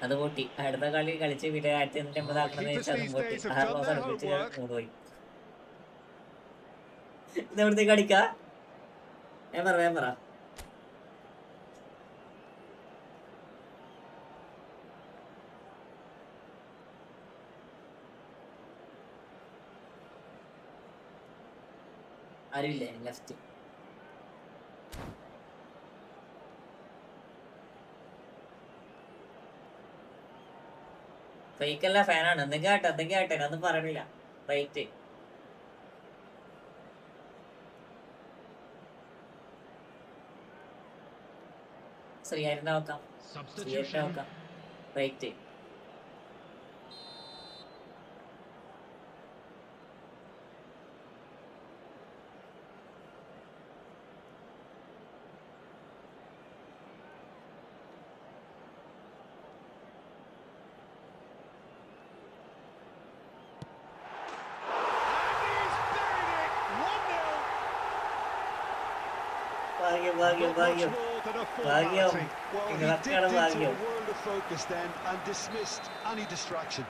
S1: അത് പൊട്ടി. അടുത്ത കളി കളിച്ച് പിന്നെ 1850 ആക്കണമെന്ന് വെച്ച് അതും പൊട്ടി. 6 മാസം അടുപ്പിച്ച് മൂന്നുപോയി. ഇതെവിടത്തേക്ക് അടിക്കുക? ഞാൻ പറ ആരുമില്ലേ ലെഫ്റ്റ്? ഫേക്കല്ല, ഫാനാണ്. എന്തെങ്കിലും ആട്ടെ അതൊന്നും പറയണില്ല. റൈറ്റ് ശ്രീഹരിനെ നോക്കാം. റൈറ്റ് ഭാഗ്യം
S2: Much more than a
S1: ഭാഗ്യം
S2: formality.
S3: Well, he
S1: നിങ്ങളൊക്കെയാണ്
S3: dipped into
S1: ഭാഗ്യം.
S3: a world of focus then and dismissed any distraction.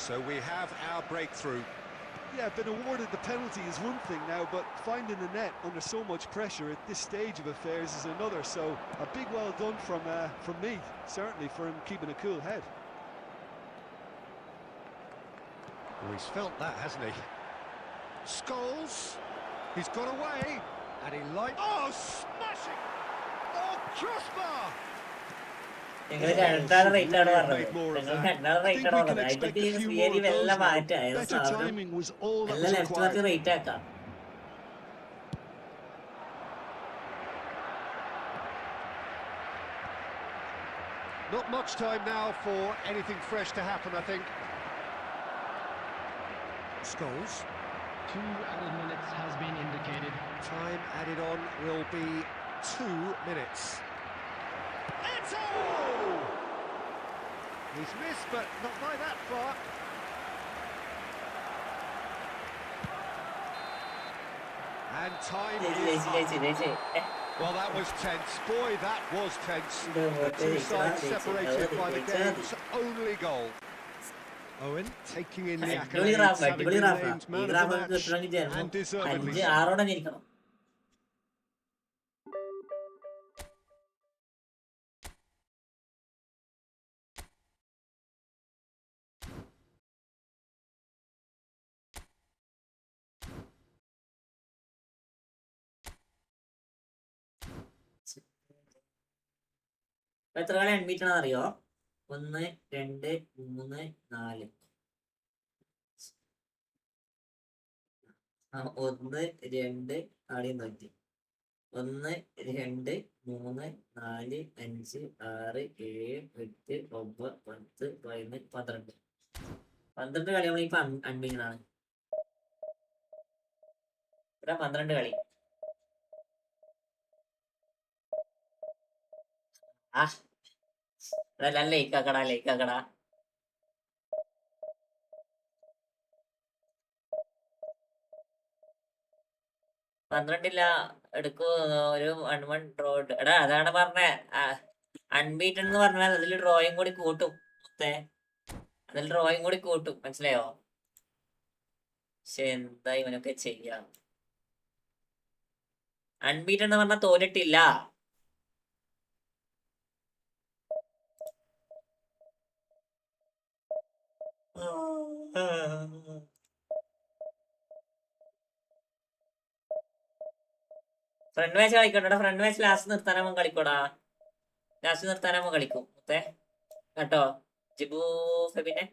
S2: So we have our breakthrough.
S3: Yeah, been awarded the penalty is one thing now, but finding the net under so much pressure at this stage of affairs is another. So a big well done from me, certainly, for him keeping a cool head.
S2: Well, he's felt that, hasn't he? Scholes, he's got away, and he smashing! Oh, crossbar!
S1: നിങ്ങൾ രണ്ടാളെ rate ആണ് പറഞ്ഞത്. നിങ്ങൾ രണ്ടാളെ rate ആണ് പറഞ്ഞത്. അതിന്റെ ശ്രീഹരി വെല്ല മാറ്റാം. സാധനം എല്ലാം ലെഫ്റ്റ് മാർക്ക് റേറ്റ് ആക്കാം.
S2: Not much time now for anything fresh to happen, I think. Scholes.
S4: 2 added minutes has been indicated.
S2: Time added on will be 2 minutes. Eto! He's missed, but not by that far. And time is up. Well, that was tense. Boy, that was tense. The two sides separated by the game's only goal. Owen taking in the accolades, having been named man of the match, and deservedly so.
S1: എത്ര കളി unbeaten ആണെന്നറിയോ? 1 2 3 4. 1 2 ആദ്യം നോക്കി. 1 2 3 4 5 6 7 8 9 10 11 12 12 കളി നമ്മളിപ്പോ unbeaten ആണ്. 12 കളി. ലേക്കാക്കടാ. 12 എടുക്കൂ. ഒരു 1-1 ഡ്രോ. എടാ അതാണ് പറഞ്ഞേ, അൺബീറ്റഡ് എന്ന് പറഞ്ഞാൽ അതിൽ ഡ്രോയും കൂടി കൂട്ടും. അതിൽ ഡ്രോയും കൂടി കൂട്ടും, മനസ്സിലായോ? പക്ഷെ എന്താ ഇവനൊക്കെ ചെയ്യാം. അൺബീറ്റഡ് എന്ന് പറഞ്ഞാൽ തോറ്റിട്ടില്ല. ഫ്രണ്ട് മാച്ച് കളിക്കട്ടെ. ഫ്രണ്ട് മാച്ച് ലാസ്റ്റ് നിർത്താനാകുമ്പോൾ കളിക്കൂടാ. ലാസ്റ്റ് നിർത്താനാകുമ്പോൾ കളിക്കും കേട്ടോ. ജിബു ഫെബിനെ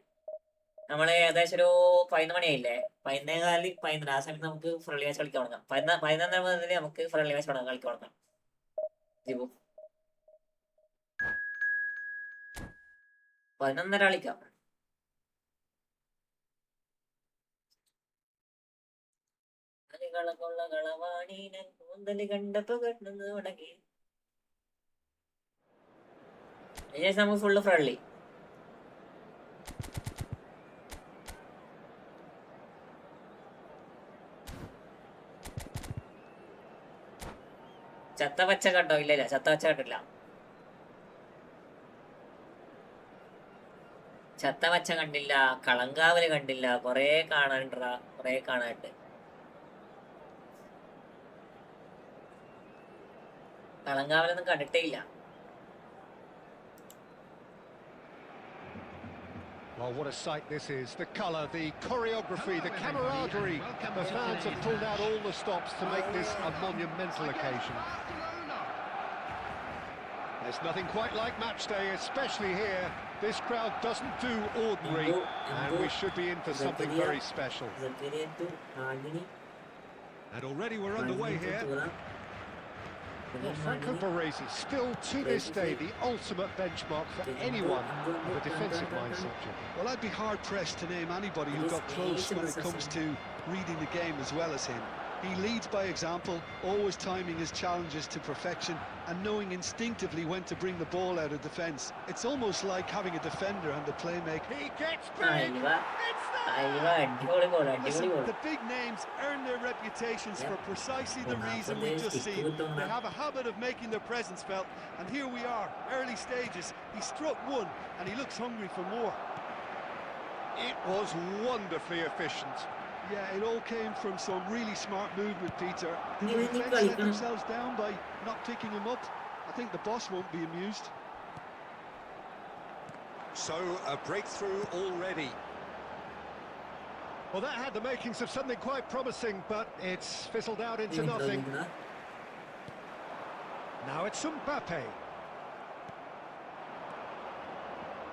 S1: നമ്മള് ഏകദേശം ഒരു 11 മണിയായില്ലേ? 11:15 ആ സമയത്ത് നമുക്ക് ഫ്രണ്ട്ലി മാച്ച് കളിക്കാൻ തുടങ്ങാം. 11 മുതൽ നമുക്ക് ഫ്രണ്ട്ലി മാച്ച് കളിക്കാൻ തുടങ്ങാം. ജിബു 11:30 കളിക്കാം. നമുക്ക് ഫുള്ള് ഫ്രണ്ട്ലി. ചത്ത പച്ച കണ്ടോ? ഇല്ല, ചത്ത പച്ച കണ്ടില്ല. ചത്ത പച്ച കണ്ടില്ല. കളങ്കാവല് കണ്ടില്ല. കൊറേ കാണാനുണ്ടാ, കൊറേ കാണാനുണ്ട്. കളങ്കാവലൊന്നും കണ്ടിട്ടേ ഇല്ല.
S2: Well, what a sight this is. The colour, the choreography, the camaraderie. The fans have pulled out all the stops to make this a monumental occasion. There's nothing quite like match day, especially here. This crowd doesn't do ordinary, and we should be in for something very special. And already we're underway here. Well, Franco Baresi, still to this day, the ultimate benchmark for anyone with a defensive mindset.
S3: Well, I'd be hard-pressed to name anybody who got close when it comes to reading the game as well as him. He leads by example, always timing his challenges to perfection and knowing instinctively when to bring the ball out of defence. It's almost like having a defender and a playmaker.
S2: He gets big!
S3: Listen, the big names earn their reputations for precisely the reason we've just seen. They have a habit of making their presence felt, and here we are, early stages. He struck one, and he looks hungry for more.
S2: It was wonderfully efficient.
S3: Yeah, it all came from some really smart movement, Peter. The defence let themselves down by not picking him up. I think the boss won't be amused.
S2: So, a breakthrough already. Well, that had the makings of something quite promising, but it's fizzled out into nothing. Now it's Mbappe.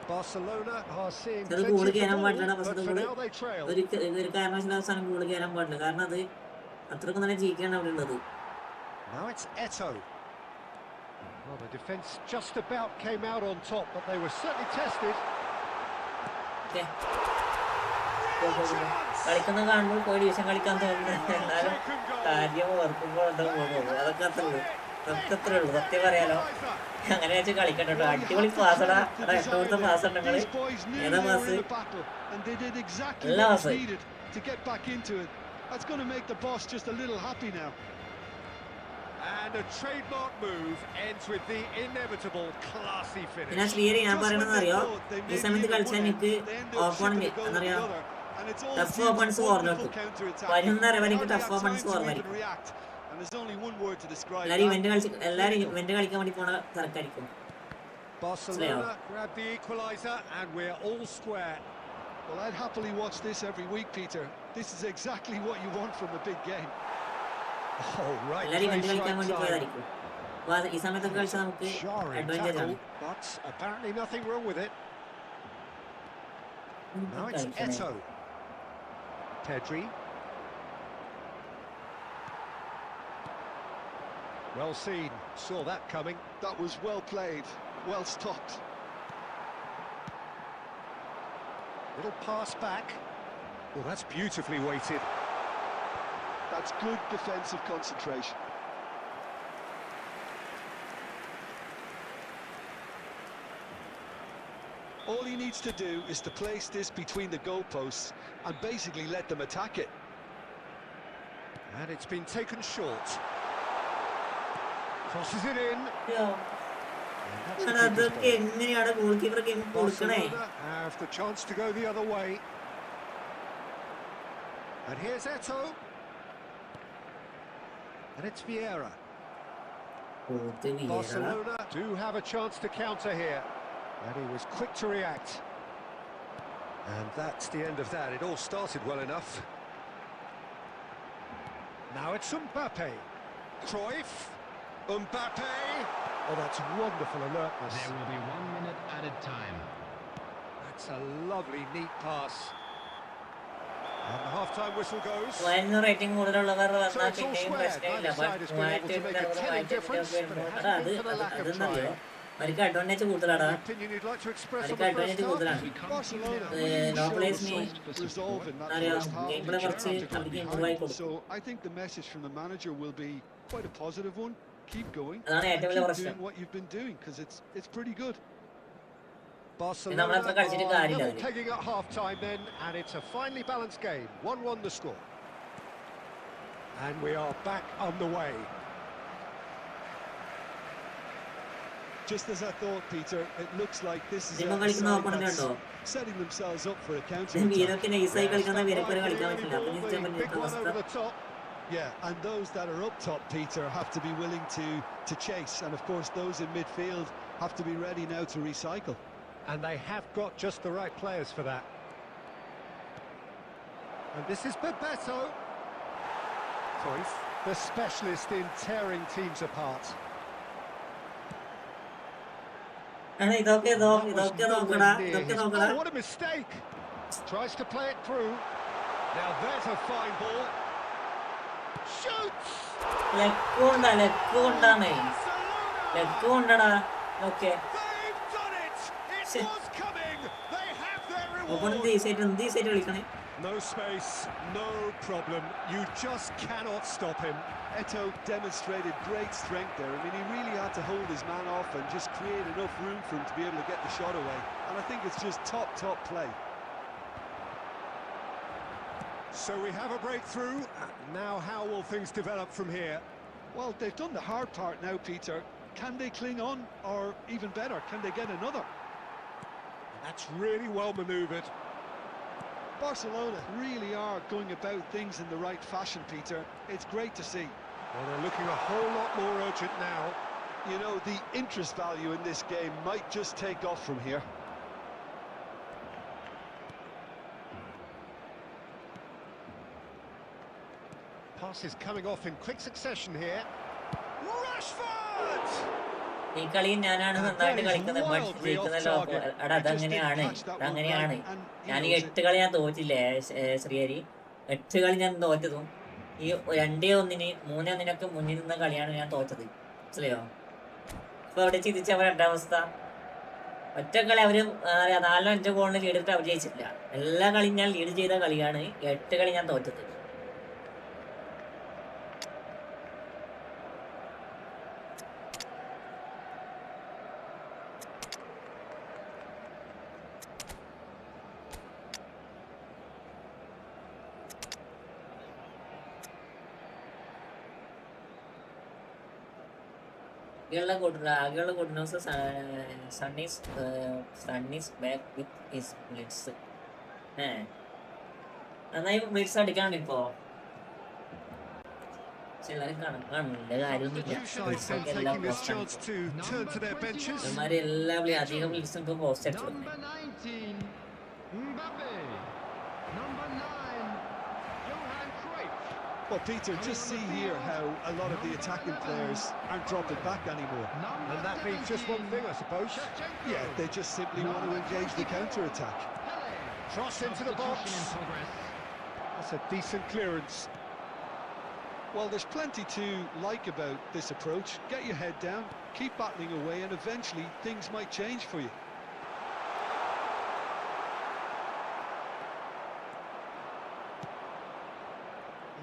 S2: Barcelona are seeing plenty of the ball, but for now they trail. Now it's Eto'o. Well, the defence just about came out on top, but they were certainly tested.
S1: കളിക്കുന്ന കാണുമ്പോൾ പോയി division കളിക്കാൻ തോന്നുന്നത്. എന്നാലും കാര്യം ഓർക്കുമ്പോൾ എന്താ പോകും. അതൊക്കെ അത്രേ ഉള്ളൂ. സത്യം പറയാലോ. അങ്ങനെ വെച്ച് കളിക്കട്ടോ. അടിപൊളി പാസടാ. എടാ 8 കൊടുത്ത പാസ് ഉണ്ടെങ്കിൽ ഏതാ പാസ്? എല്ലാ pass.
S2: And a trademark move ends with the inevitable classy finish.
S1: പിന്നെ ശ്രീഹരി ഞാൻ പറയണെന്നറിയോ, ഈ സമയത്ത് കളിച്ചാൽ എനിക്ക് ഓപ്പണന്റ് എന്നറിയോ ടഫ് ഓപ്പൺസ് കുറഞ്ഞു വരുന്നറിയാം. എനിക്ക് ടഫ് ഓപ്പൺസ് കുറവായിരിക്കും. എല്ലാരും ഇവന്റ് കളിക്കാൻ വേണ്ടി പോണ തിരക്കായിരിക്കും.
S2: Barcelona grab the equaliser and we're all square.
S3: Well, I'd happily watch this every week, Peter. This is exactly what you want from a big game.
S2: Oh, right.
S1: എല്ലാരും event കളിക്കാൻ വേണ്ടി പോയതായിരിക്കും. ഈ സമയത്തൊക്കെ കളിച്ചാൽ നമുക്ക് അഡ്വാൻറ്റേജ് ആണ്.
S2: But apparently nothing wrong with it. Now it's Eto. Pedri. Well seen, saw that coming.
S3: That was well played, well stopped.
S2: Little pass back. Well, that's beautifully weighted.
S3: That's good defensive concentration. All he needs to do is to place this between the goalposts and basically let them attack it.
S2: And it's been taken short. Crosses it in.
S1: അതൊക്കെ എങ്ങനെയാണ് goal കീപ്പർക്ക് കൊടുക്കണേ?
S2: Have the chance to go the other way. And here's Eto. And it's Vieira. Barcelona do have a chance to counter here. And he was quick to react. And that's the end of that. It all started well enough. Now it's Mbappe. Cruyff. Mbappe. Oh, that's wonderful alertness.
S4: There will be 1 minute added time.
S2: That's a lovely, neat pass. And the half-time whistle goes.
S1: Rating കൂടുതലുള്ളവർ വന്നാൽ
S2: So it's all
S1: പിന്നെയും
S2: square.
S1: പ്രശ്നമില്ല.
S2: Neither side has been able to make a telling difference, but it hasn't been for the lack of
S1: അതെന്നറിയോ,
S2: trying.
S1: അവർക്ക് advantage കൂടുതലാടാ.
S2: An opinion you'd like to express on
S1: അവർക്ക്
S2: the
S1: advantage
S2: first half?
S1: കൂടുതലാണ്.
S3: Barcelona
S1: No
S3: really
S1: place
S3: showed
S1: me.
S3: some resolve in that
S1: അറിയാം,
S3: first half.
S1: Game play കുറച്ച് അവർക്ക് improve ആയി കൊടുക്കും.
S3: So I think the message from the manager will be quite a positive one. Keep going.
S1: അതാണ് ഏറ്റവും വലിയ
S3: Keep
S1: പ്രശ്നം.
S3: doing what you've been doing because it's pretty good.
S2: Barcelona
S1: നമ്മളത്ര കളിച്ചിട്ട്
S2: are
S1: കാര്യമില്ല
S2: level
S1: അതിന്.
S2: pegging at half-time then, and it's a finely balanced game. 1-1 the score. And we are back underway.
S3: Just as I thought, Peter, it looks like this is
S1: ഇതിപ്പോ
S3: a
S1: കളിക്കുന്ന
S3: side
S1: opponent
S3: that's
S1: ഉണ്ടോ?
S3: setting themselves up for a counter
S1: വീരൊക്കെ നൈസായി കളിക്കുന്ന വീരൊക്കെ
S2: Like
S1: കളിക്കാൻ
S2: the early
S1: പറ്റില്ല. അപ്പൊ
S2: ball,
S1: നിശ്ചയം
S2: the big
S1: പറ്റുന്ന
S2: one over
S1: അവസ്ഥ.
S2: the top.
S3: Yeah, and those that are up top, Peter, have to be willing to chase, and of course those in midfield have to be ready now to recycle.
S2: And they have got just the right players for that. And this is Bebeto. Cruyff, the specialist in tearing teams apart.
S1: ഇതൊക്കെ
S2: That was
S1: നോക്കടാ,
S2: nowhere near
S1: ഇതൊക്കെ
S2: his-
S1: നോക്കടാ.
S2: Oh, what a mistake! Tries to play it through. Now there's a fine ball. Shoots!
S1: Leg കൊണ്ടാണ് leg കൊണ്ടടാ. Okay,
S2: They've done it! It
S1: Shit.
S2: was coming! They have their
S1: open
S2: reward!
S1: എന്ത് ഈസായിട്ട് കളിക്കണേ.
S2: No space, no problem. You just cannot stop him.
S3: Eto demonstrated great strength there. I mean, he really had to hold his man off and just create enough room for him to be able to get the shot away. And I think it's just top play.
S2: So we have a breakthrough. Now how will things develop from here?
S3: Well, they've done the hard part now, Peter. Can they cling on, or even better, can they get another?
S2: That's really well manoeuvred.
S3: Barcelona really are going about things in the right fashion, Peter. It's great to see.
S2: Well, they're looking a whole lot more urgent now.
S3: You know, the interest value in this game might just take off from here.
S2: Pass is coming off in quick succession here. Rashford!
S1: ഈ കളി ഞാനാണ് നന്നായിട്ട് കളിക്കുന്നത്. ജയിക്കുന്നല്ലോ. എടാ അതങ്ങനെയാണ്. ഞാൻ ഈ 8 കളി ഞാൻ തോറ്റില്ലേ ശ്രീഹരി. 8 കളി ഞാൻ തോറ്റതും ഈ 2-1, 3-1 മുന്നിൽ നിന്ന കളിയാണ് ഞാൻ തോറ്റത്. മനസ്സിലായോ? ഇപ്പൊ അവിടെ ചിന്തിച്ച അവരുടെ രണ്ടാമസ്ഥ. ഒറ്റ കളി അവര് 4-5 ഗോളിന് ലീഡ് ചെയ്തിട്ട് അവർ ജയിച്ചിട്ടില്ല. എല്ലാ കളിയും ഞാൻ ലീഡ് ചെയ്ത കളിയാണ്. 8 കളി ഞാൻ തോറ്റത്. ആകെയുള്ള good news son is back with his blitz. നന്നായി ബ്ലിറ്റ്സ് അടിക്കാണ് ഇപ്പോ. എല്ലാരും കാണില്ല കാര്യമൊന്നുമില്ല. ഇവന്മാരെല്ലാം അധികം ബ്ലിറ്റ്സും ഇപ്പൊ പോസ്റ്റ് അടിച്ചു.
S3: Well, Peter, just see here how a lot of the attacking players aren't dropping back anymore.
S2: And that means just one thing, I suppose.
S3: Yeah, they just simply want to engage the counter-attack.
S2: Cross into the box. That's a decent clearance.
S3: Well, there's plenty to like about this approach. Get your head down, keep battling away, and eventually things might change for you.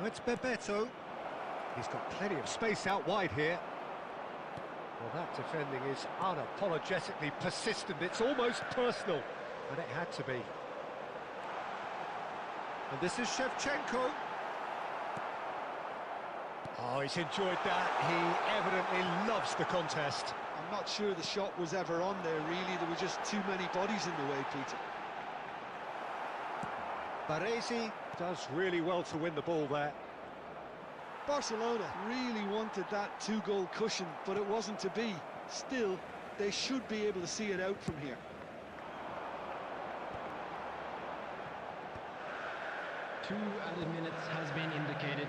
S2: It's Bebeto. He's got plenty of space out wide here. Well, that defending is unapologetically persistent. It's almost personal, and it had to be. And this is Shevchenko. Oh, he's enjoyed that. He evidently loves the contest.
S3: I'm not sure the shot was ever on there, really. There were just too many bodies in the way, Peter.
S2: Baresi does really well to win the ball there.
S3: Barcelona really wanted that two-goal cushion, but it wasn't to be. Still, they should be able to see it out from here.
S4: 2 added minutes has been indicated.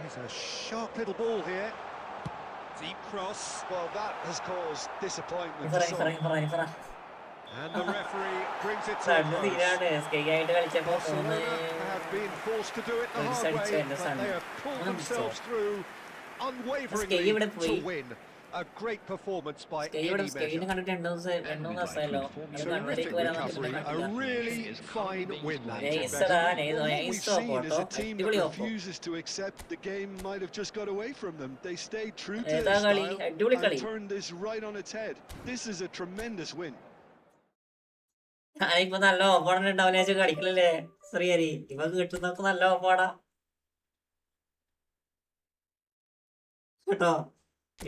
S2: Here's a sharp little ball here. Deep cross.
S3: Well, that has caused disappointment for some.
S2: And the referee brings it to a close. Barcelona have been forced to do it the hard way, but they have pulled themselves through unwaveringly to win. A great performance by any measure. Terrific recovery, a really fine win.
S3: What we've seen is a team that refuses to accept the game might have just got away from them. They stayed true to their style and turned this right on its head. This is a tremendous win.
S1: ഇപ്പൊ നല്ല opponent ഉണ്ടാവില്ല കളിക്കലല്ലേ ശ്രീഹരി. ഇപ്പൊ കിട്ടുന്നൊക്കെ നല്ല ഓപ്പാടാ കേട്ടോ.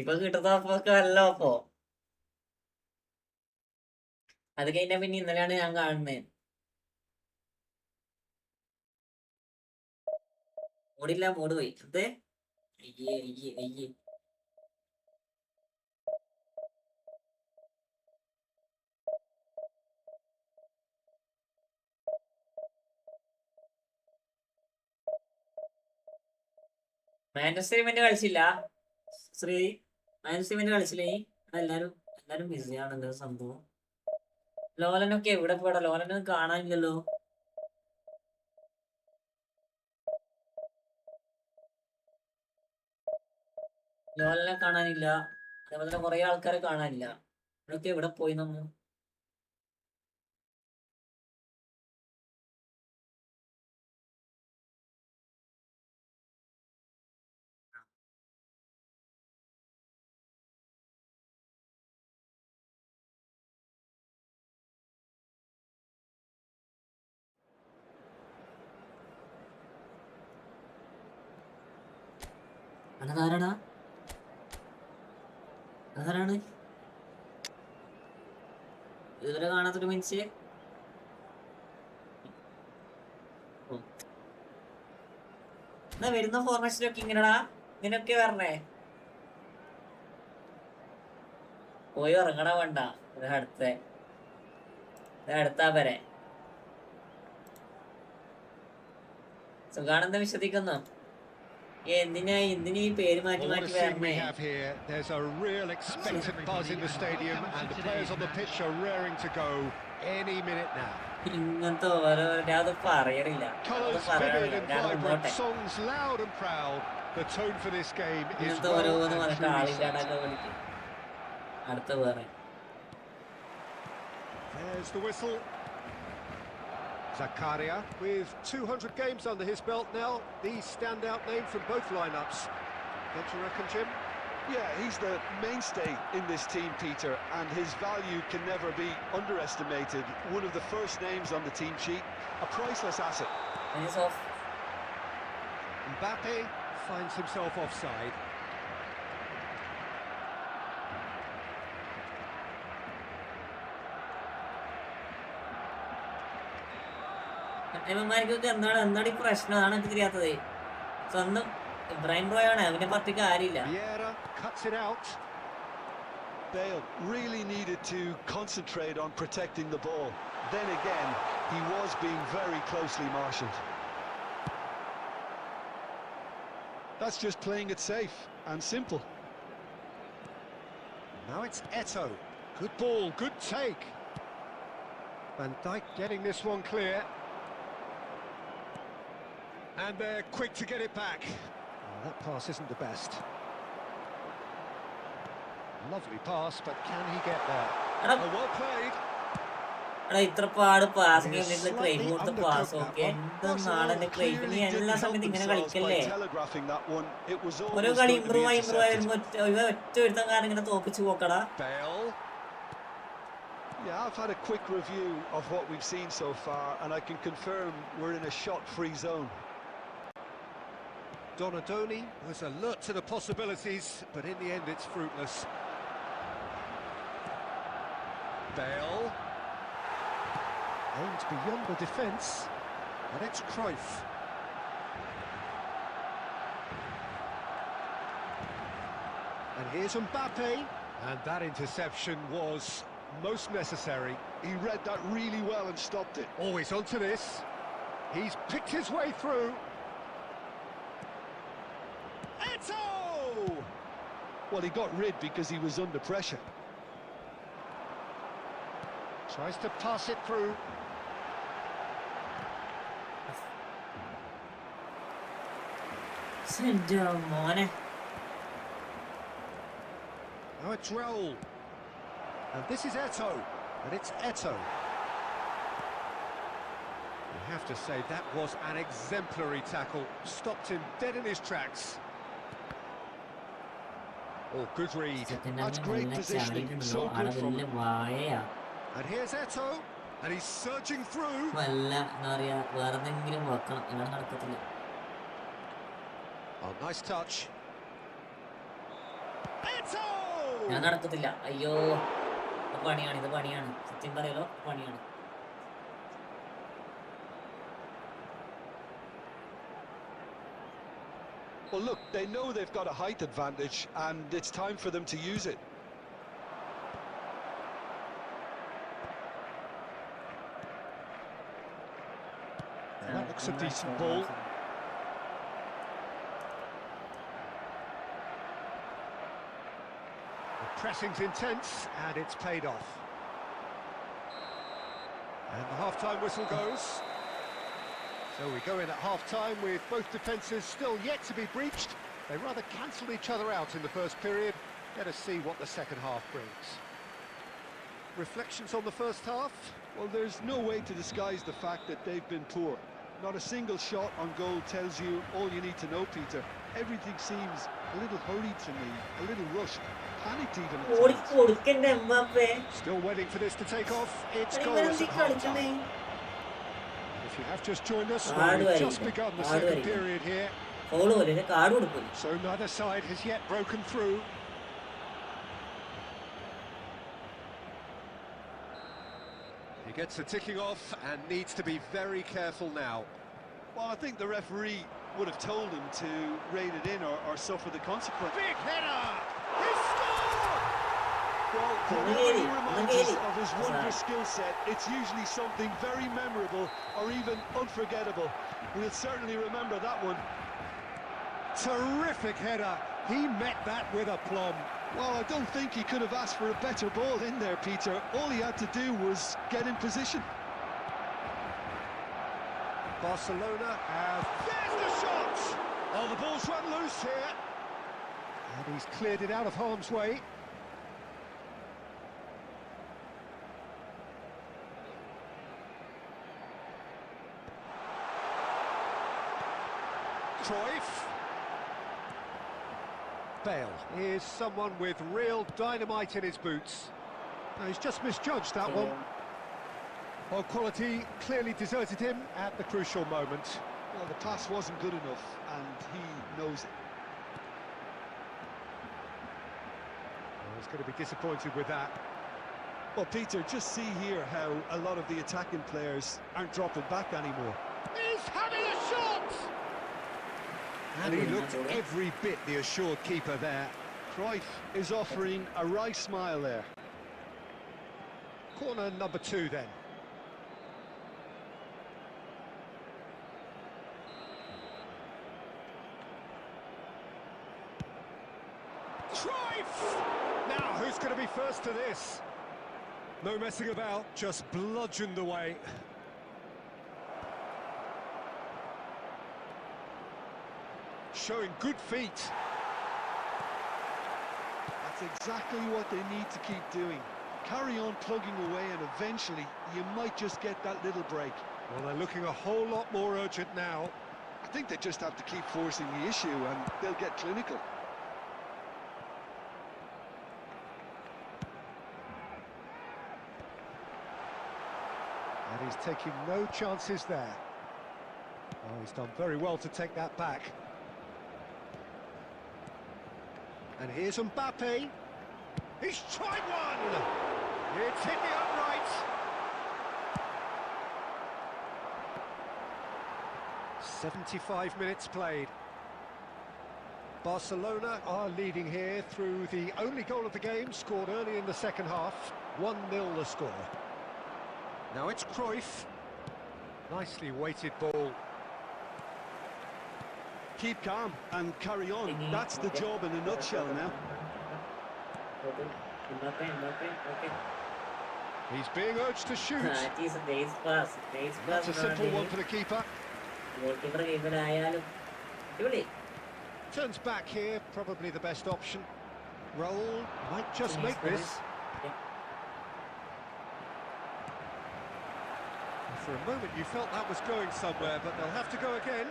S1: ഇപ്പൊ കിട്ടുന്നൊക്കെ നല്ല Oppo. അത് കഴിഞ്ഞ പിന്നെ ഇന്നലെയാണ് ഞാൻ കാണുന്നത്. മൂടില്ല, മൂട് പോയി. അതെ അയ്യേ അയ്യേ അയ്യേ. മാഞ്ചസ്റ്റർ ഇവന്റ് കളിച്ചില്ല ശ്രീ. മാഞ്ചസ്റ്റർ ഇവന്റ് കളിച്ചില്ലേ? എല്ലാരും ബിസിയാണ്. എന്താ സംഭവം? ലോലനൊക്കെ എവിടെ പോടാ? ലോലനൊന്നും കാണാനില്ലല്ലോ. ലോലനെ കാണാനില്ല. അതേപോലെ തന്നെ കുറെ ആൾക്കാരെ കാണാനില്ല. ഇവരൊക്കെ എവിടെ പോയി നമ്മൾ? അതാരാടാ? അതാരാണ് ഇതുവരെ കാണാത്തൊരു മനുഷ്യ? എന്നാ വരുന്ന ഫോർമേഷനൊക്കെ ഇങ്ങനെടാ ഇങ്ങനെയൊക്കെ വരണേ. പോയി ഉറങ്ങണ വേണ്ട. അടുത്താ വരെ സുഖാണെന്ന് വിശ്വസിക്കുന്നു. എന്തിനീ പേര് മാറ്റി മാറ്റി വരണേ?
S2: There's a real expectant buzz in the stadium and the players on the pitch are raring to go any minute now.
S1: ഇങ്ങനത്തെ ഓരോ പറയണില്ല.
S2: Songs loud and proud. The tone for this game is
S1: ഇങ്ങനത്തെ ഓരോന്ന് പറഞ്ഞിട്ട് ആളില്ലാണ്ടൊക്കെ വിളിക്കും. അടുത്ത വേറെ.
S2: There's the whistle. Zakaria, with 200 games under his belt now, the standout name from both lineups. Don't you reckon, Jim?
S3: Yeah, he's the mainstay in this team, Peter, and his value can never be underestimated. One of the first names on the team sheet, a priceless asset.
S1: And he's off.
S2: Mbappe finds himself offside.
S1: ഇവന്മാർക്കൊക്കെ എന്താണ് ഈ പ്രശ്നം? അതാണ് എനിക്ക് തിരിയാത്തത്. സ്വന്തം ഇബ്രാഹിം റോയാണ്, അവനെ പറഞ്ഞിട്ട് കാര്യമില്ല.
S2: Vieira cuts it out.
S3: Bale really needed to concentrate on protecting the ball. Then again, he was being very closely marshalled. That's just playing it safe and simple.
S2: Now it's Eto'o. Good ball, good take. Van Dijk getting this one clear. And they're quick to get it back. Oh, that pass isn't the best. Lovely pass, but can he get there? Oh, well played.
S1: ഇത്ര പാട് passing crime കൊടുത്ത pass ഒക്കെ എന്തെന്നാണ് എന്റെ ക്രൈമിന് എല്ലാ സമയത്തും ഇങ്ങനെ കളിക്കല്ലേ? ഓരോ കളി ഇമ്പ്രൂവ് ആയി വരുമ്പോ ഒറ്റ ഒരുത്തം കാരണം ഇങ്ങനെ തോപ്പിച്ചു പോക്കടാ.
S3: Yeah, I've had a quick review of what we've seen so far, and I can confirm we're in a shot-free zone.
S2: Donadoni was alert to the possibilities, but in the end it's fruitless. Bale. Aimed beyond the defence, and it's Cruyff. And here's Mbappe, and that interception was most necessary.
S3: He read that really well and stopped it.
S2: Always onto this. He's picked his way through. Eto'o!
S3: Well, he got rid because he was under pressure.
S2: Tries to pass it through.
S1: മോനെ
S2: Now it's Raul. And this is Eto'o. And it's Eto'o. You have to say that was an exemplary tackle. Stopped him dead in his tracks. Oh, good read.
S3: That's great positioning. So good from him.
S2: And here's Eto'o. And he's surging through. Oh, nice touch. Eto'o!
S1: ഞാൻ നടക്കത്തില്ല. അയ്യോ, ഇത് പണിയാണ് സത്യം പറയലോ, പണിയാണ്.
S3: Well, look, they know they've got a height advantage, and it's time for them to use it.
S2: That looks a decent ball. Pressing's intense, and it's paid off. And the half-time whistle goes. So we go in at half-time with both defences still yet to be breached. They rather cancelled each other out in the first period. Let us see what the second half brings. Reflections on the first half?
S3: Well, there's no way to disguise the fact that they've been poor. Not a single shot on goal tells you all you need to know, Peter. Everything seems a little hurried to me, a little rushed. Panicked even at times.
S2: Still waiting for this to take off. It's goals at half-time. If you have just joined us, we've just begun the second period here. So neither side has yet broken through. He gets the ticking off and needs to be very careful now.
S3: Well, I think the referee would have told him to rein it in or suffer the consequence.
S2: Big header! He scored!
S3: Well, whenever he reminds us of his wondrous skill set, it's usually something very memorable or even unforgettable. We'll certainly remember that one.
S2: Terrific header. He met that with aplomb.
S3: Well, I don't think he could have asked for a better ball in there, Peter. All he had to do was get in position.
S2: Barcelona have... There's the shot! Oh, the ball's run loose here. And he's cleared it out of harm's way. Cruyff. Bale is someone with real dynamite in his boots. Now, he's just misjudged that one. Well, quality clearly deserted him at the crucial moment.
S3: Well, the pass wasn't good enough, and he knows it.
S2: Well, he's going to be disappointed with that.
S3: Well, Peter, just see here how a lot of the attacking players aren't dropping back anymore.
S2: He's having a shot!
S3: And he looked every bit the assured keeper there. Cruyff is offering a wry smile there.
S2: Corner number 2 then. Cruyff! Now, who's going to be first to this? No messing about, just bludgeoned away. Showing good feet.
S3: That's exactly what they need to keep doing. Carry on plugging away and eventually you might just get that little break.
S2: Well, they're looking a whole lot more urgent now.
S3: I think they just have to keep forcing the issue and they'll get clinical.
S2: And he's taking no chances there. Oh, he's done very well to take that back. And here's Mbappe. He's tried one! It's hit the upright. 75 minutes played. Barcelona are leading here through the only goal of the game, scored early in the second half. 1-0 the score. Now it's Cruyff. Nicely weighted ball.
S3: Keep calm and carry on. That's the job in a nutshell now.
S2: He's being urged to shoot.
S1: It is a base pass.
S2: That's a simple one for the keeper. Turns back here, probably the best option. Raul might just make this. For a moment you felt that was going somewhere, but they'll have to go again.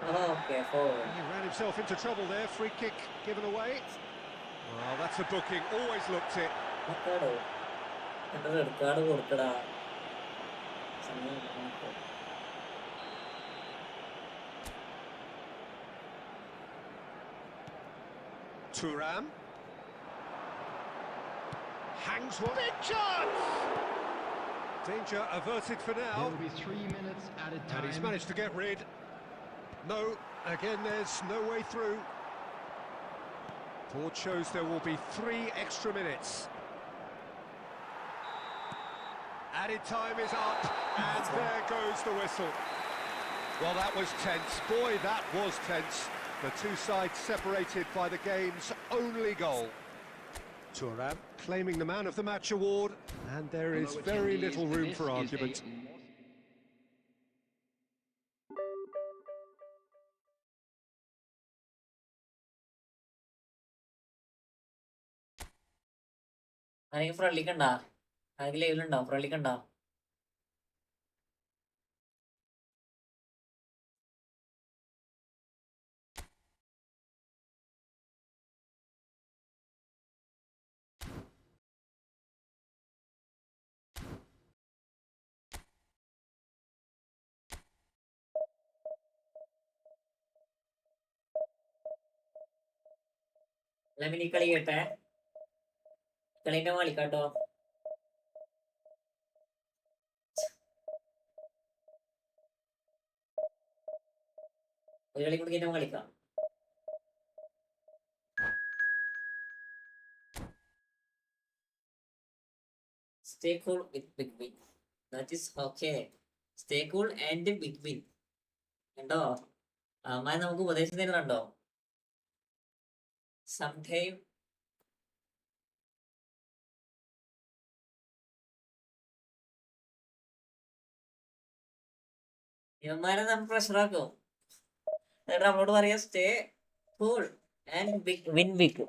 S1: Okay, forward.
S2: He ran himself into trouble there, free kick given away. Well, that's a booking, always looked it. Thuram. Hangs one. Big chance! Danger averted for
S4: There
S2: now.
S4: will be 3 minutes added time.
S2: And he's managed to get rid. No, again there's no way through. Board shows there will be 3 extra minutes. Added time is up, and there goes the whistle. Well, that was tense. Boy, that was tense. The two sides separated by the game's only goal. Thuram claiming the Man of the Match award, and there is very little room for argument.
S1: ആരെങ്കിലും ഫ്രണ്ടിലേക്കുണ്ടാ? ആരെങ്കിലും ലൈവിലുണ്ടോ? ഫ്രണ്ടിലേക്കുണ്ടോ? അല്ല കളി കേട്ടെ, കളിന്റെ കളിക്കാട്ടോ. ഒരു കളി കൂടി കഴിഞ്ഞാൽ കളിക്കാം. Stay cool with big win. That is okay. Stay cool and big win. കണ്ടോ? അമ്മ നമുക്ക് ഉപദേശം തരുന്നുണ്ടോ? Sometime ഇവന്മാരെ നമ്മൾ പ്രഷറാക്കും. എന്നിട്ട് നമ്മളോട് പറയാ stay cool and big win big.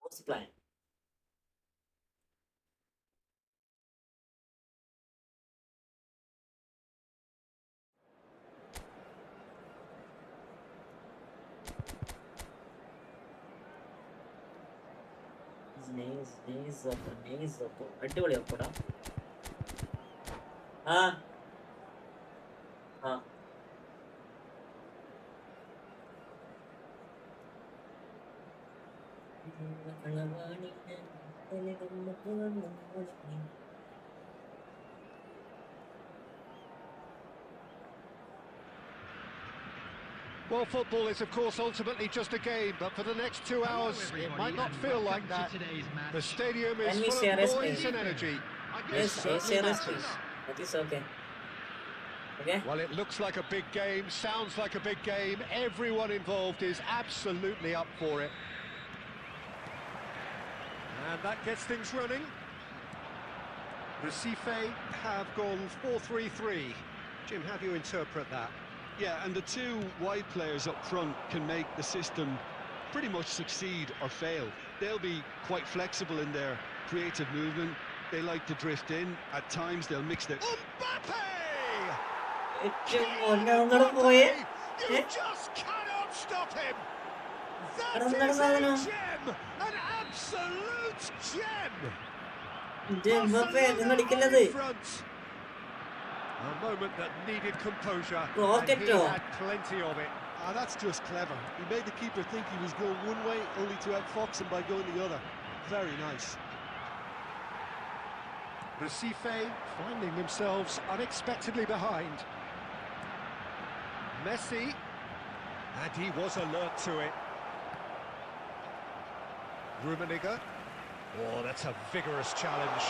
S1: What's the plan? അടിപൊളി ഒപ്പടാ. ആ ആ
S2: Well, football is, of course, ultimately just a game, but for the next 2 hours, it might not feel like that. The stadium is
S1: Can we
S2: full
S1: share
S2: of
S1: a
S2: noise
S1: screen?
S2: and energy.
S1: Yes, I
S2: certainly
S1: share a
S2: matters.
S1: screen. That is okay. Okay.
S2: Well, it looks like a big game, sounds like a big game. Everyone involved is absolutely up for it. And that gets things running. Recife have gone 4-3-3. Jim, how do you interpret that?
S3: Yeah, and the two wide players up front can make the system pretty much succeed or fail. They'll be quite flexible in their creative movement. They like to drift in. At times, they'll mix their... Mbappe! You just cannot stop him! That is a gem! An absolute gem! Barcelona are in front.
S2: A moment that needed composure,
S1: Rocket
S2: and he
S1: though.
S2: had plenty of it.
S3: That's just clever. He made the keeper think he was going one way, only to outfox him by going the other. Very nice.
S2: Recife finding themselves unexpectedly behind. Messi, and he was alert to it. Rummenigge. Oh, that's a vigorous challenge.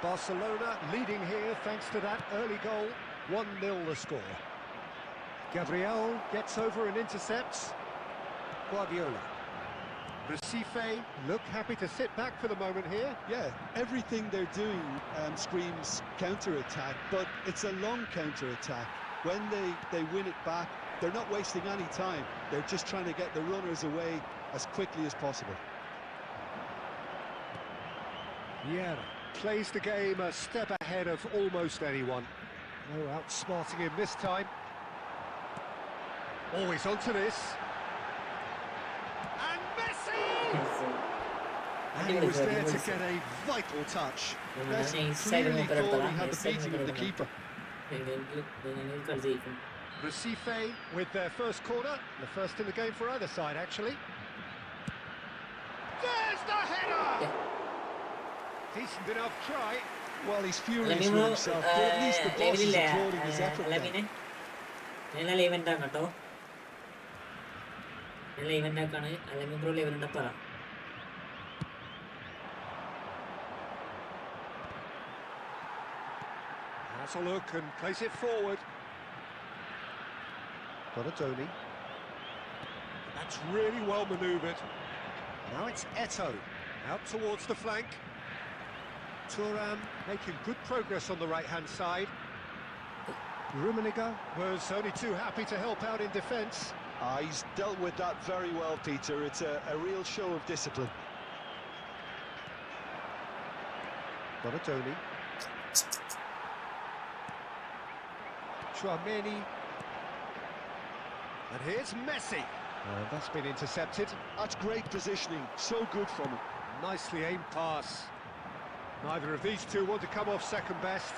S2: Barcelona leading here thanks to that early goal. 1-0 the score. Gabriel gets over and intercepts. Guardiola. Recife look happy to sit back for the moment here.
S3: Yeah, everything they're doing screams counter-attack, but it's a long counter-attack. When they win it back, they're not wasting any time. They're just trying to get the runners away as quickly as possible.
S2: Yeah, plays the game a step ahead of almost anyone. No outsmarting him this time. Always onto this. And Messi! And he was there to get a vital touch.
S3: Messi clearly thought he had the beating of the keeper.
S2: Recife with their first corner, the first in the game for either side, actually. There's the header!
S1: Yeah.
S2: Decent enough try.
S3: Well, he's furious with himself, but at least the boss is applauding his effort there.
S2: Has a look and plays it forward. Donatoni. That's really well manoeuvred. Now it's Eto, out towards the flank. Thuram making good progress on the right-hand side. Rummenigge was only too happy to help out in defence.
S3: He's dealt with that very well, Peter. It's a real show of discipline.
S2: Donatoni. Tchouameni. And here's Messi. That's been intercepted.
S3: That's great positioning. So good from him.
S2: Nicely aimed pass. Neither of these two want to come off second best.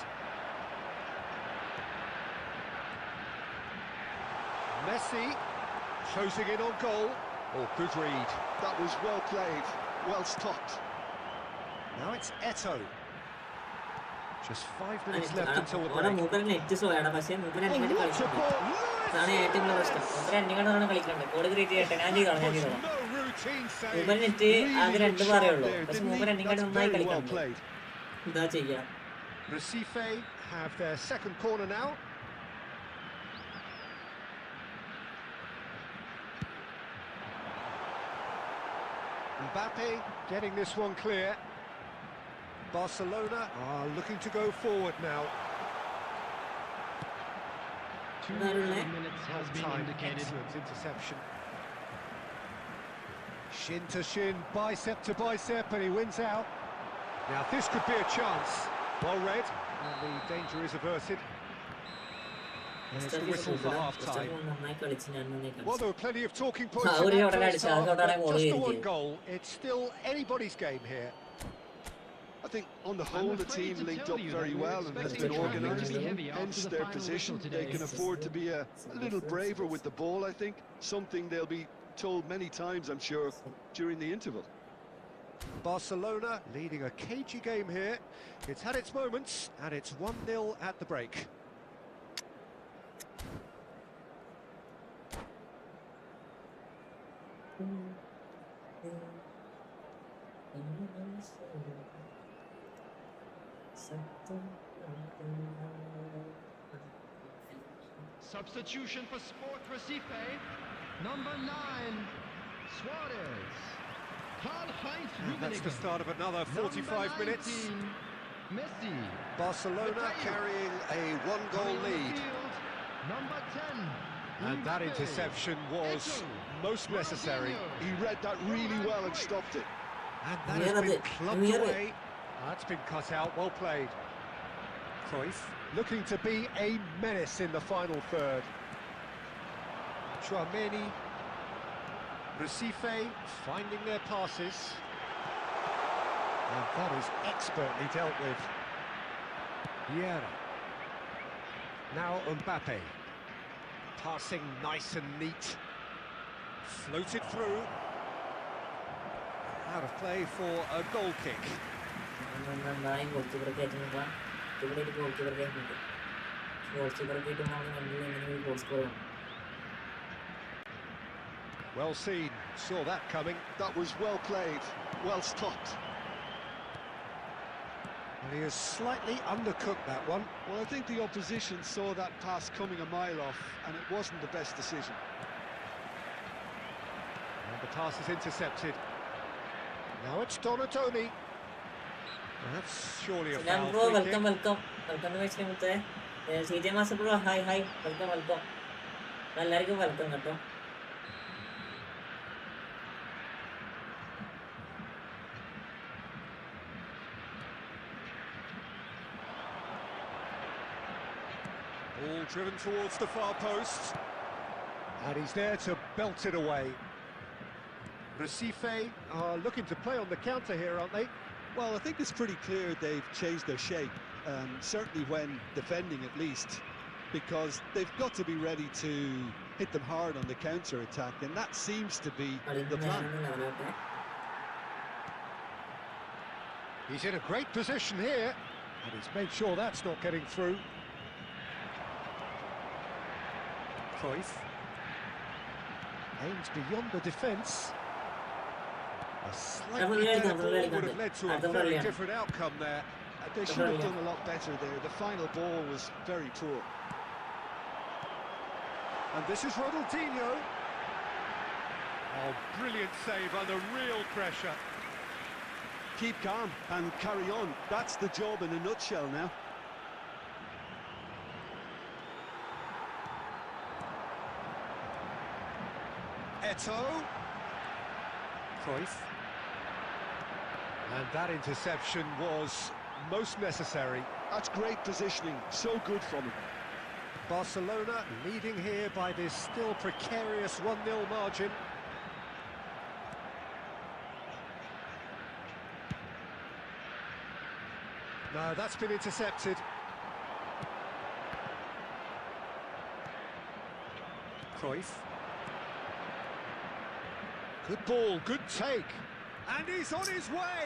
S2: Messi closing in on goal. Oh, good read.
S3: That was well played, well stopped.
S2: Now it's Eto. Just 5 minutes left until the break. Recife have their second corner now. Mbappe getting this one clear. Barcelona are looking to go forward now.
S4: 2 minutes has been indicated.
S2: Excellent interception. Shin to shin, bicep to bicep, and he wins out. Now this could be a chance. Well read, and the danger is averted. And it's the whistle for half-time. Well, there were plenty of talking
S1: Ah,
S2: points in
S1: ഒരു
S2: that
S1: goal
S2: first half,
S1: അടിച്ചു,
S2: but
S1: goal
S2: just the one
S1: കയറിയത്.
S2: goal. It's still anybody's game here.
S3: I think on the whole the team linked up very well and has been organised, hence their position. They can afford to be a little braver with the ball, I think. Something they'll be told many times, I'm sure, during the interval.
S2: Barcelona leading a cagey game here. It's had its moments, and it's 1-0 at the break.
S4: Substitution for Sport Recife. Number 9, Suarez. Karl-Heinz
S2: And that's the
S4: Rummenigge.
S2: start of another 45
S4: Number
S2: minutes.
S4: 19, Messi.
S2: Barcelona carrying a one-goal
S4: Coming on the
S2: lead.
S4: field, Number 10,
S2: And that
S4: Mbappe.
S2: interception was most necessary.
S3: He read that really well and stopped it.
S2: And that has been clubbed away. That's been cut out, well played. Cruyff looking to be a menace in the final third. Chouameni, Recife finding their passes. And that is expertly dealt with. Vieira. Now Mbappe. Passing nice and neat. Floated through. Out of play for a goal kick.
S1: നന്നായി goal keeper കയറ്റുന്നില്ല. ഇവിടെ ഒരു goal keeper കയറ്റുന്നുണ്ട്. Goal keeper കയറ്റുമ്പോൾ എങ്ങനെ goal score ആണ്.
S2: Well seen, saw that coming.
S3: That was well played, well stopped.
S2: And he has slightly undercooked that one.
S3: Well, I think the opposition saw that pass coming a mile off, and it wasn't the best decision.
S2: And the pass is intercepted. Now it's Donatoni. That's surely a foul.
S1: Bro,
S2: free
S1: welcome
S2: kick.
S1: to my channel. CJ Master bro, hi, welcome. എല്ലാവർക്കും welcome കേട്ടോ.
S2: Ball driven towards the far post. And he's there to belt it away. Recife are looking to play on the counter here, aren't they?
S3: Well, I think it's pretty clear they've changed their shape, certainly when defending at least, because they've got to be ready to hit them hard on the counter-attack, and that seems to be the plan.
S2: He's in a great position here, and he's made sure that's not getting through. Cruyff aims beyond the defence. A slightly better ball would have led to a very different outcome there.
S3: They should have done a lot better there. The final ball was very poor.
S2: And this is Ronaldinho. Oh, brilliant save under real pressure.
S3: Keep calm and carry on. That's the job in a nutshell now.
S2: Eto'o. Cruyff. And that interception was most necessary.
S3: That's great positioning, so good from him.
S2: Barcelona leading here by this still precarious 1-0 margin. No, that's been intercepted. Cruyff. Good ball, good take. And he's on his way!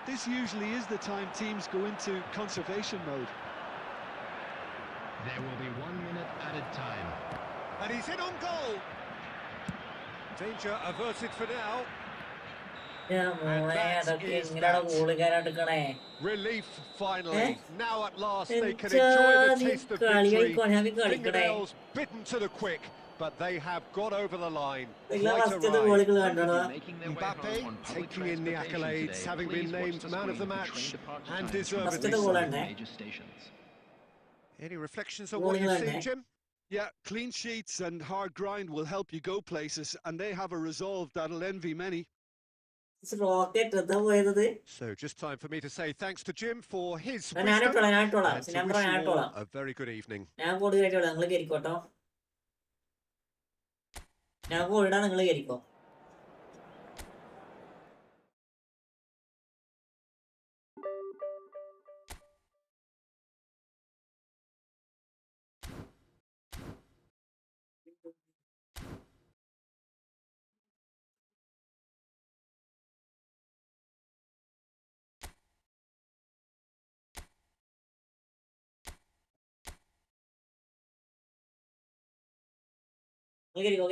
S3: This usually is the time teams go into conservation mode.
S4: There will be 1 minute added time.
S2: And he's in on goal! Danger averted for now. Relief finally. Now at last they can enjoy the taste of victory. Fingernails bitten to the quick, but they have got over the line. Quite a ride. Mbappe taking in the accolades, having been named man of the match and deservedly so. Any reflections on what you've seen, Jim?
S3: Yeah, clean sheets and hard grind will help you go places, and they have a resolve that'll envy many.
S1: Rocket എന്താ പോയത്?
S2: So just time for me to say thanks to Jim for his
S1: ഞാൻ
S2: wisdom
S1: ഇട്ടോളാം
S2: and to wish you all a very good evening.
S1: ഞാൻ code കയറ്റിയോളാം, നിങ്ങൾ കയറിക്കോട്ടോ. ഞാൻ കോഡിടാ, നിങ്ങൾ കയറിക്കോ. കയറിക്കോ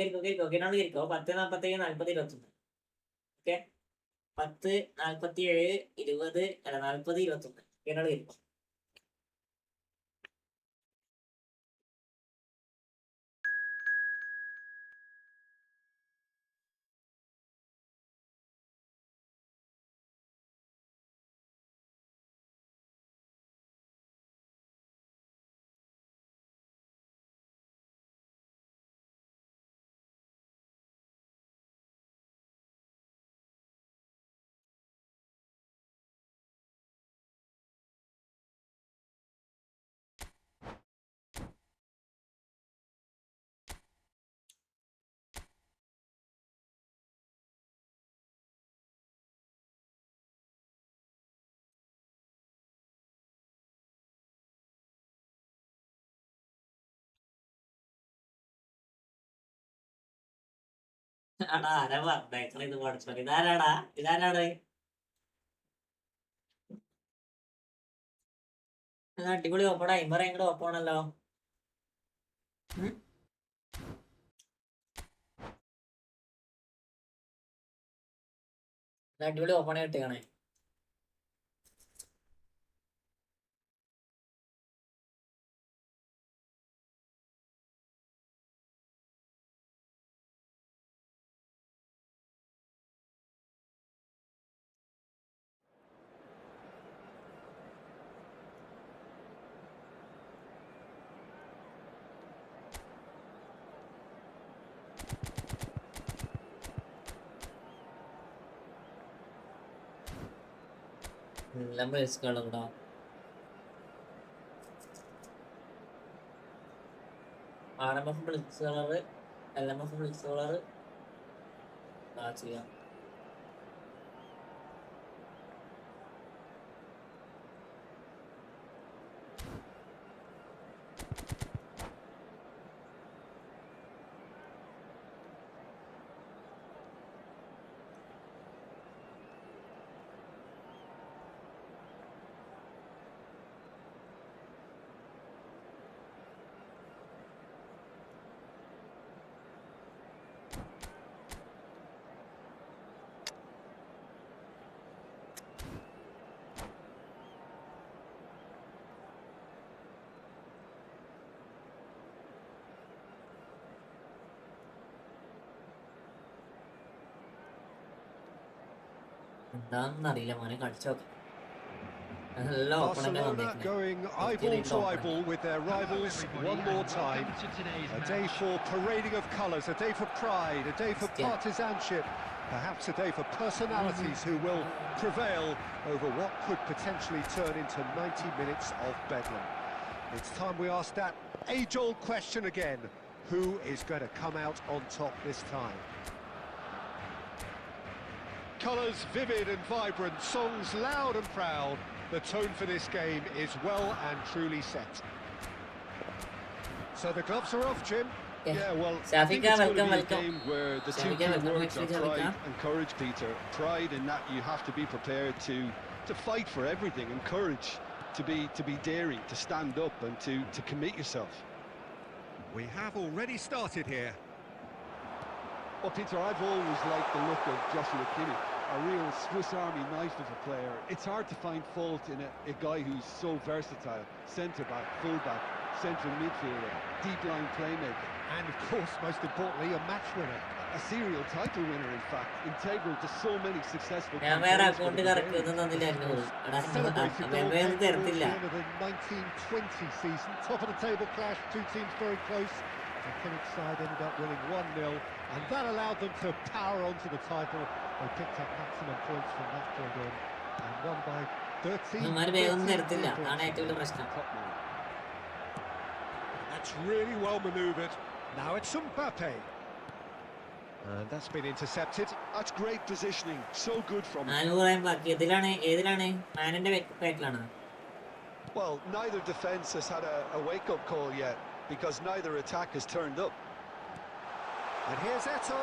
S1: 10:47 40 21. Okay, 10 47 20 അല്ല 40 21. കേരള കയറിക്കോ. ആടാ ആരാ പറഞ്ഞേക്കണ ഇത് പഠിച്ചോ? ഇതാരാടാ? അടിപൊളി ഓപ്പണാ. ഇമ്പറ എങ്ങോട്ട് ഓപ്പണല്ലോ. അടിപൊളി ഓപ്പണ കിട്ടിയാണേ. എല്ലാം റിസ്ക്കുകളുണ്ടോ? RMF blitz colour, LMF blitz colour ചെയ്യാം. എന്താണെന്നറിയില്ല മോനെ, കളിച്ചു നോക്കാം.
S2: Barcelona going eyeball to eyeball with their rivals one more time. A day for parading of colours, a day for pride, a day for partisanship, perhaps a day for personalities who will prevail over what could potentially turn into 90 minutes of bedlam. It's time we ask that age-old question again: who is going to come out on top this time? Colours vivid and vibrant, songs loud and proud. The tone for this game is well and truly set. So the gloves are off, Jim.
S3: Yeah, well, I think it's going to be a game where the two key words are pride and courage, Peter. Pride in that you have to be prepared to fight for everything, and courage to be daring, to stand up and to commit yourself.
S2: We have already started here.
S3: Well, Peter, I've always liked the look of Joshua Kimmich, a real Swiss Army knife of a player. It's hard to find fault in a guy who's so versatile: centre-back, full-back, central midfielder, deep-line playmaker.
S2: And of course, most importantly, a match winner.
S3: A serial title winner, in fact, integral to so many successful
S1: ഞാൻ വേറെ account correct തന്നില്ല.
S2: Celebrated goal at the end of the 1920 season. Top of the table clash, two teams very close. The Kinnick side ended up winning 1-0, and that allowed them to power on to the title. They picked up maximum points from that point on, and won by 13 points. That's really well manoeuvred. Now it's Mbappe. And that's been intercepted.
S3: That's great positioning. So good from him. Well, neither defence has had a wake-up call yet, because neither attack has turned up.
S2: And here's Eto.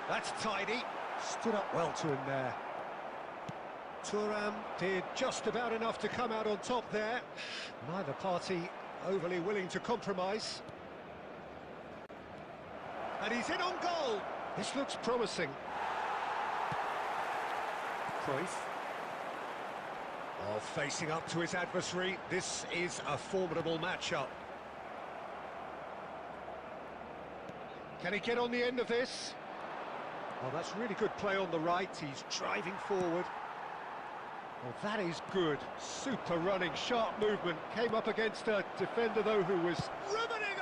S2: That's tidy. Stood up well to him there. Thuram did just about enough to come out on top there. Neither party overly willing to compromise. And he's in on goal. This looks promising. Cruyff. Oh, facing up to his adversary. This is a formidable matchup. Can he get on the end of this? Oh, that's really good play on the right. He's driving forward. Oh, that is good. Super running, sharp movement. Came up against a defender, though, who was... Rummenigge!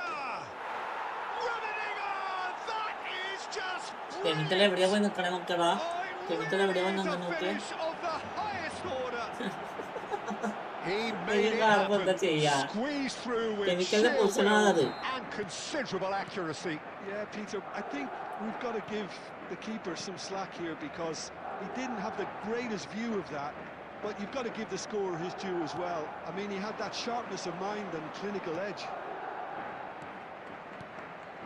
S2: That is just brilliant! Oh, it really is a finish of the highest order. He made it happen. Squeezed through with sheer will and considerable accuracy.
S3: Yeah, Peter, I think we've got to give the keeper some slack here, because he didn't have the greatest view of that. But you've got to give the scorer his due as well. I mean, he had that sharpness of mind and clinical edge.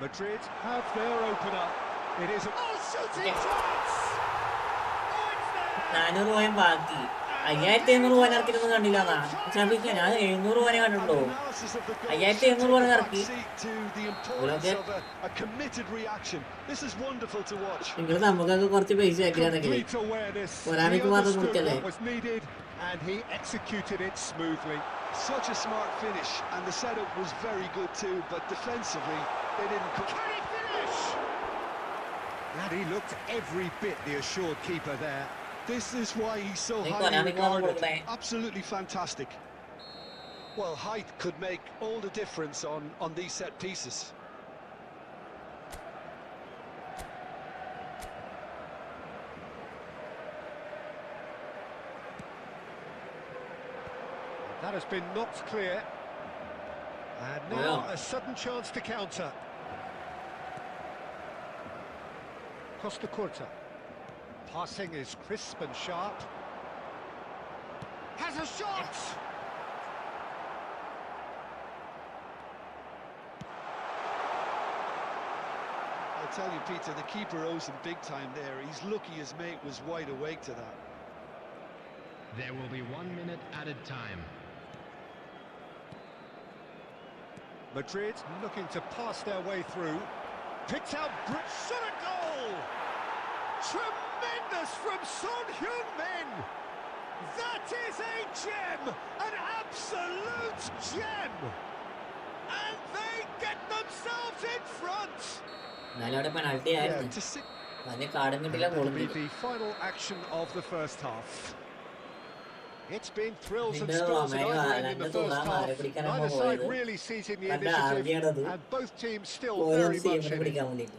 S2: Madrid have their opener. It is a... Oh, shooting chance!
S3: A committed reaction. This is wonderful to watch.
S2: Complete awareness. He understood what was needed, and he executed it smoothly.
S3: Such a smart finish, and the setup was very good too, but defensively they didn't come.
S2: Can he finish? And he looked every bit the assured keeper there.
S3: This is why he's so highly regarded. Absolutely fantastic. Well, height could make all the difference on these set pieces.
S2: That has been knocked clear. And now a sudden chance to counter. Costa Curta. Passing is crisp and sharp. Has a shot!
S3: I'll tell you, Peter, the keeper owes him big time there. He's lucky his mate was wide awake to that.
S4: There will be 1 minute added time.
S2: Madrid looking to pass their way through. Picked out shot a goal! Tremendous from Son Heung-min! That is a gem! An absolute gem! And they get themselves in front!
S1: That'll
S2: be the final action of the first half. It's been thrills and spills at either end in the first half. Neither side really seizing the initiative, and both teams still very much in it.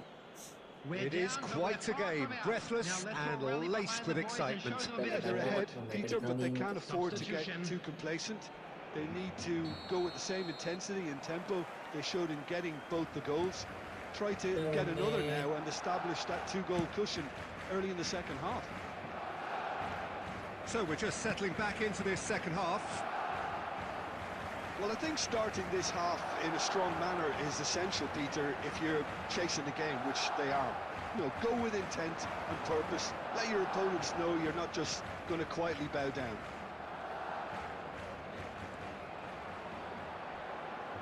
S2: It is quite a game, breathless and laced with excitement.
S3: They're ahead, Peter, but they can't afford to get too complacent. They need to go with the same intensity and tempo they showed in getting both the goals. Try to get another now and establish that two-goal cushion early in the second half.
S2: So we're just settling back into this second half.
S3: Well, I think starting this half in a strong manner is essential, Peter, if you're chasing the game, which they are. You know, go with intent and purpose. Let your opponents know you're not just going to quietly bow down.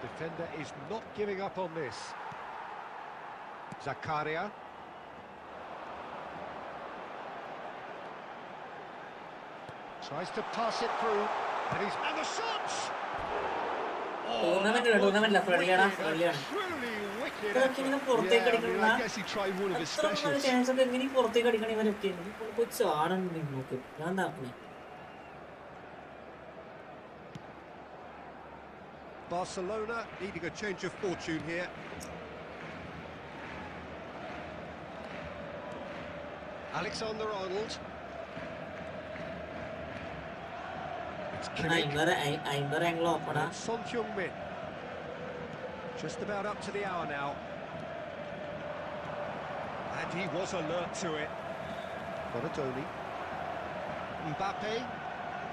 S2: The defender is not giving up on this. Zakaria. Tries to pass it through, and the shot!
S1: Tournament
S3: I guess he tried one of his specials.
S2: Barcelona needing a change of fortune here. Alexander-Arnold. It's Son Heung-min. Just about up to the hour now. And he was alert to it. Bonatoni. Mbappe.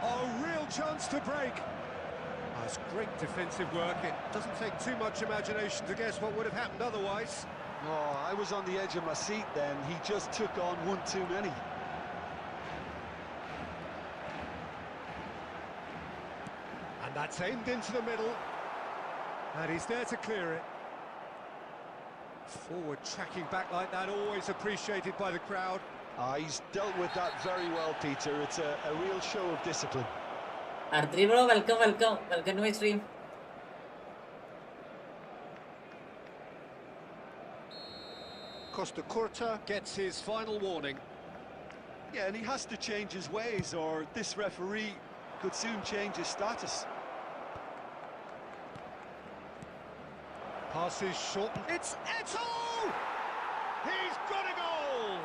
S2: Oh, real chance to break. Oh, it's great defensive work. It doesn't take too much imagination to guess what would have happened otherwise.
S3: Oh, I was on the edge of my seat then. He just took on one too many.
S2: And that's aimed into the middle. And he's there to clear it. Forward tracking back like that, always appreciated by the crowd.
S3: He's dealt with that very well, Peter. It's a real show of discipline.
S1: Arthri bro, welcome to my stream.
S2: Costa Curta gets his final warning.
S3: Yeah, and he has to change his ways, or this referee could soon change his status.
S2: Passes short. It's Eto'o! He's got a goal!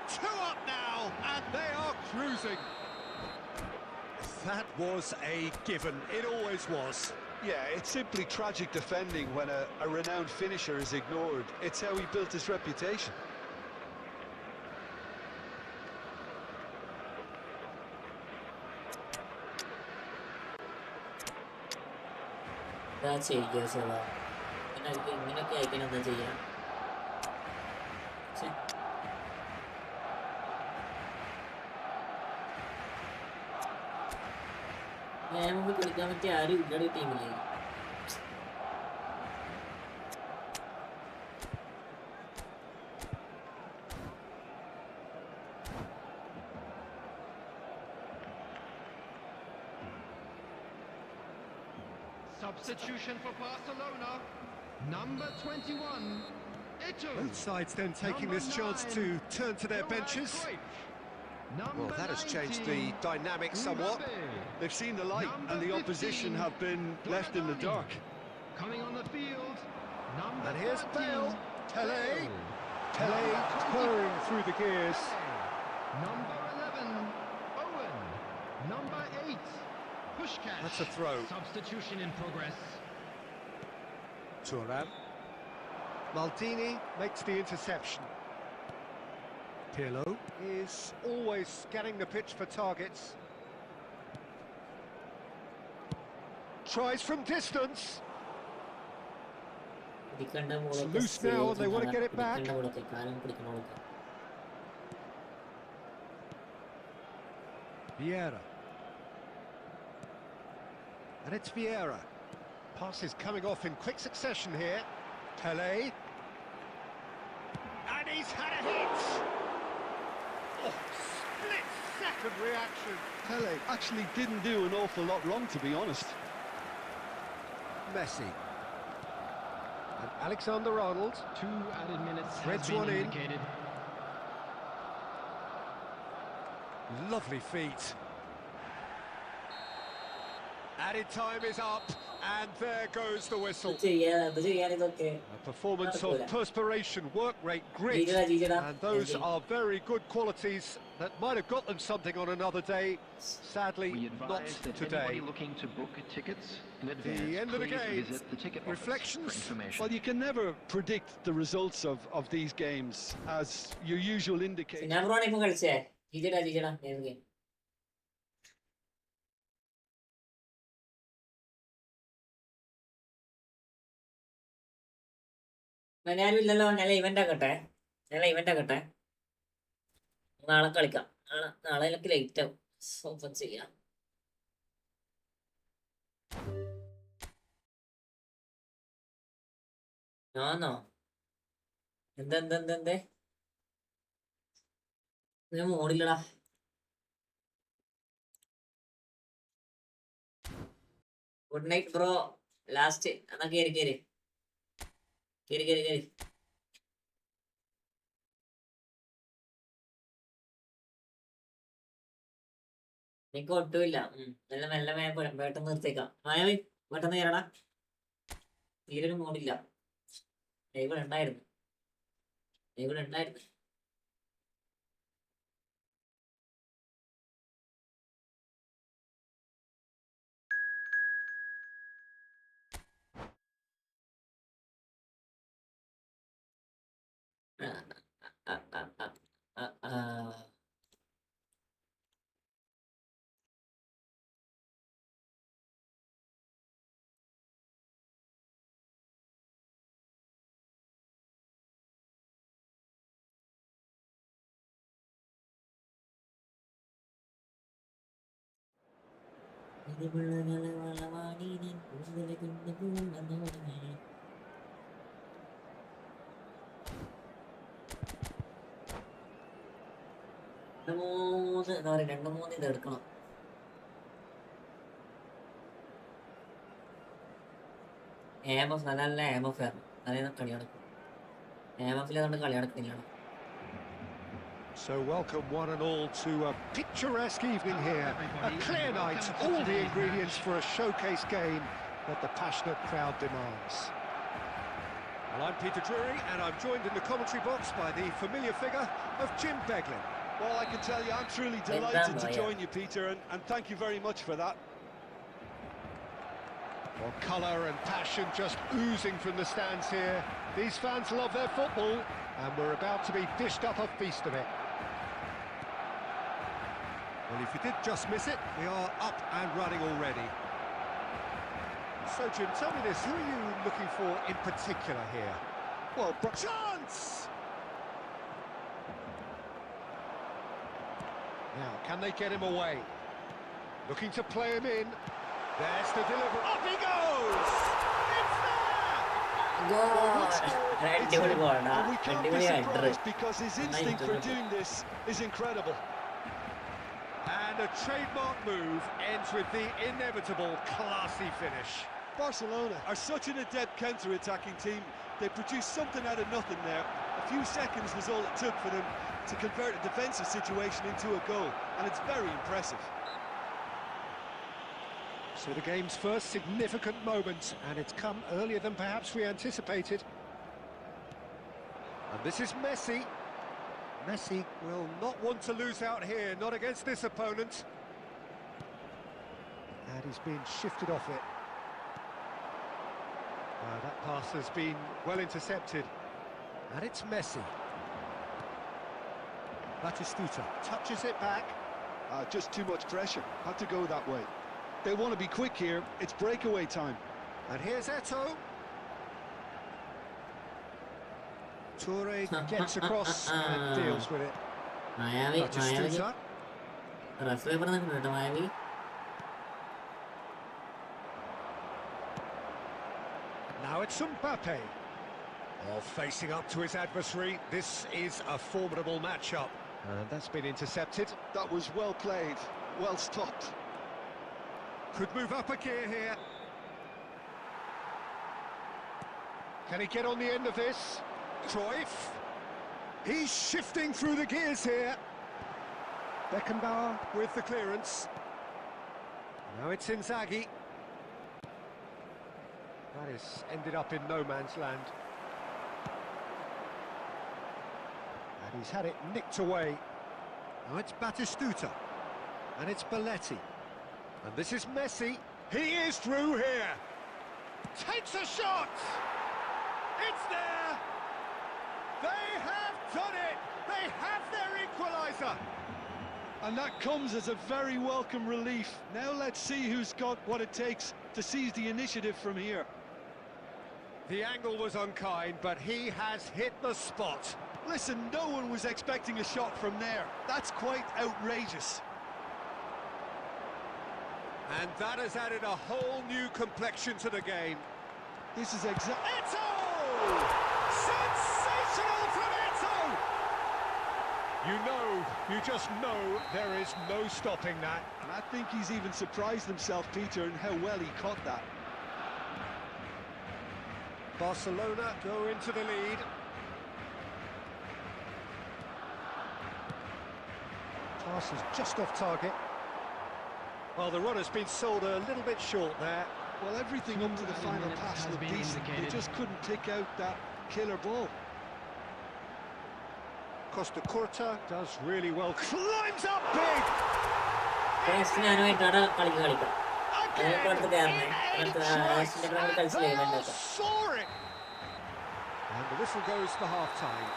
S2: 2 up now, and they are cruising. That was a given. It always was.
S3: Yeah, it's simply tragic defending when a renowned finisher is ignored. It's how he built his reputation.
S1: That's it, yes, sir. ഇങ്ങനെയൊക്കെ അയക്കണം എന്താ ചെയ്യാ നമുക്ക് കളിക്കാൻ പറ്റിയ ആരും ഇല്ലാതെ ടീമില്ലേ
S4: Substitution for Barcelona, number 21, Eto'o.
S2: Both sides then taking this chance to turn to their benches. Well, that has changed the dynamic somewhat.
S3: They've seen the light, and the opposition have been left in the dark.
S4: Coming on the field,
S2: And here's Bale. Tele purring through the gears.
S4: number 11, Owen, number 8, Pushkash.
S2: That's a throw.
S4: Substitution in progress.
S2: Thuram. Maldini makes the interception. Pirlo is always scanning the pitch for targets. Tries from distance. It's loose now and they want to get it back. Vieira. And it's Vieira. Passes coming off in quick succession here. Pele. And he's had a hit! Oh, split-second reaction.
S3: Pele actually didn't do an awful lot wrong, to be honest.
S2: Messi. And Alexander-Arnold.
S4: 2 added minutes
S2: Threads
S4: has been
S2: one in.
S4: indicated.
S2: Lovely feet. Added time is up, and there goes the whistle. A performance of perspiration, work rate, grit, and those are very good qualities that might have got them something on another day. Sadly,
S5: We
S2: not
S5: advise that
S2: today.
S5: anybody looking to book tickets in advance,
S2: The end of the
S5: please
S2: game.
S5: visit the ticket office
S2: Reflections?
S5: for information.
S3: Well, you can never predict the results of these games, as your usual indicator.
S1: ഞാനും ഇല്ലല്ലോ ഞാൻ event ആക്കട്ടെ നാളെ കളിക്കാം നാളെ എനിക്ക് late ആവും open ചെയ്യാം ആന്നോ എന്തേ ഞാൻ മോടില്ലടാ ഗുഡ് നൈറ്റ് ബ്രോ ലാസ്റ്റ് എന്നാ കേറി എനിക്ക് ഒട്ടുമില്ല മെല്ലെ പെട്ടെന്ന് നിർത്തേക്കാം മായവി പെട്ടെന്ന് കയറടാ തീരെ ഒരു മൂടില്ല ഇവിടെ ഉണ്ടായിരുന്നു ഇവിടെ ഉണ്ടായിരുന്നു. എന്താ പറയുക, 2-3 ഇത് എടുക്കണം. AMF നല്ല AMF ആയിരുന്നു. അതായത് കളി നടക്കും. AMF അതുകൊണ്ട് കളി നടക്കുന്നില്ലാണ്.
S2: So welcome one and all to a picturesque evening here, a clear night, all the ingredients for a showcase game that the passionate crowd demands. Well, I'm Peter Drury and I'm joined in the commentary box by the familiar figure of Jim Beglin.
S3: Well, I can tell you, I'm truly delighted to join you, Peter, and thank you very much for that.
S2: Well, colour and passion just oozing from the stands here. These fans love their football, and we're about to be dished up a feast of it. Well, if you did just miss it, we are up and running already. So, Jim, tell me this, who are you looking for in particular here?
S3: Well,
S2: chance! Now, can they get him away? Looking to play him in. There's the delivery. Up he goes! It's there!
S1: അടിപൊളി ഗോളാ,
S3: And we can't be
S1: അടിപൊളി header.
S3: surprised because his instinct for doing this is incredible.
S2: And a trademark move ends with the inevitable classy finish.
S3: Barcelona are such an adept counter-attacking team. They produced something out of nothing there. A few seconds was all it took for them to convert a defensive situation into a goal, and it's very impressive.
S2: So the game's first significant moment, and it's come earlier than perhaps we anticipated. And this is Messi. Messi will not want to lose out here, not against this opponent. And he's been shifted off it. That pass has been well intercepted. And it's Messi. Batistuta touches it back.
S3: Just too much pressure. Had to go that way. They want to be quick here. It's breakaway time.
S2: And here's Eto'o. Toure gets across and deals with it. Batistuta.
S1: Referee പറഞ്ഞിട്ടുണ്ട് കേട്ടോ മായാവി.
S2: Now it's Mbappe. Oh, facing up to his adversary. This is a formidable matchup. And that's been intercepted.
S3: That was well played, well stopped.
S2: Could move up a gear here. Can he get on the end of this? Cruyff. He's shifting through the gears here. Beckenbauer with the clearance. Now it's Inzaghi. That has ended up in no man's land. And he's had it nicked away. Now it's Batistuta. And it's Belletti. And this is Messi. He is through here. Takes a shot. It's there. They have done it. They have their equaliser.
S3: And that comes as a very welcome relief. Now let's see who's got what it takes to seize the initiative from here.
S2: The angle was unkind, but he has hit the spot.
S3: Listen, no one was expecting a shot from there. That's quite outrageous.
S2: And that has added a whole new complexion to the game.
S3: This is exactly...
S2: Eto'o! Sensational from Eto'o! You just know there is no stopping that.
S3: And I think he's even surprised himself, Peter, in how well he caught that.
S2: Barcelona go into the lead. Pass is just off target. Well, the run has been sold a little bit short there.
S3: Well, everything up to the final pass looked decent. They just couldn't pick out that killer ball.
S2: Costa Curta does really well. Climbs up big.
S1: ഞാനുമായിട്ടാണ് കളിക്കാം. അടുത്ത് കയറണേ.
S2: Saw it. And the whistle goes for half-time.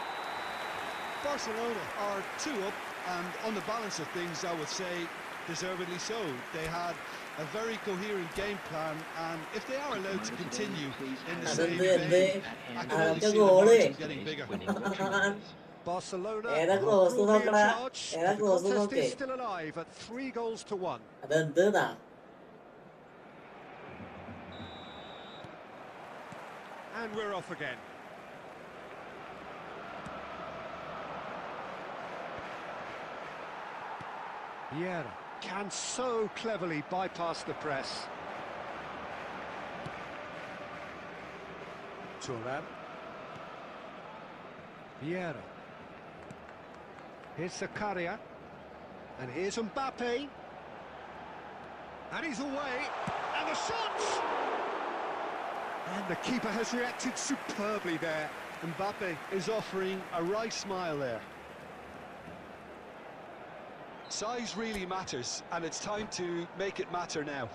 S3: Barcelona are 2 up, and on the balance of things, I would say deservedly so. They had a very coherent game plan, and if they are allowed to continue in the same vein, I can only see the margin getting bigger.
S2: Barcelona
S1: in
S2: charge. The contest is still alive at 3-1. And we're off again. Vieira can so cleverly bypass the press. Thuram. Vieira. Here's Zakaria. And here's Mbappe. And he's away. And the shot! And the keeper has reacted superbly there.
S3: Mbappe is offering a right smile there. Size really matters, and it's time to make it matter now.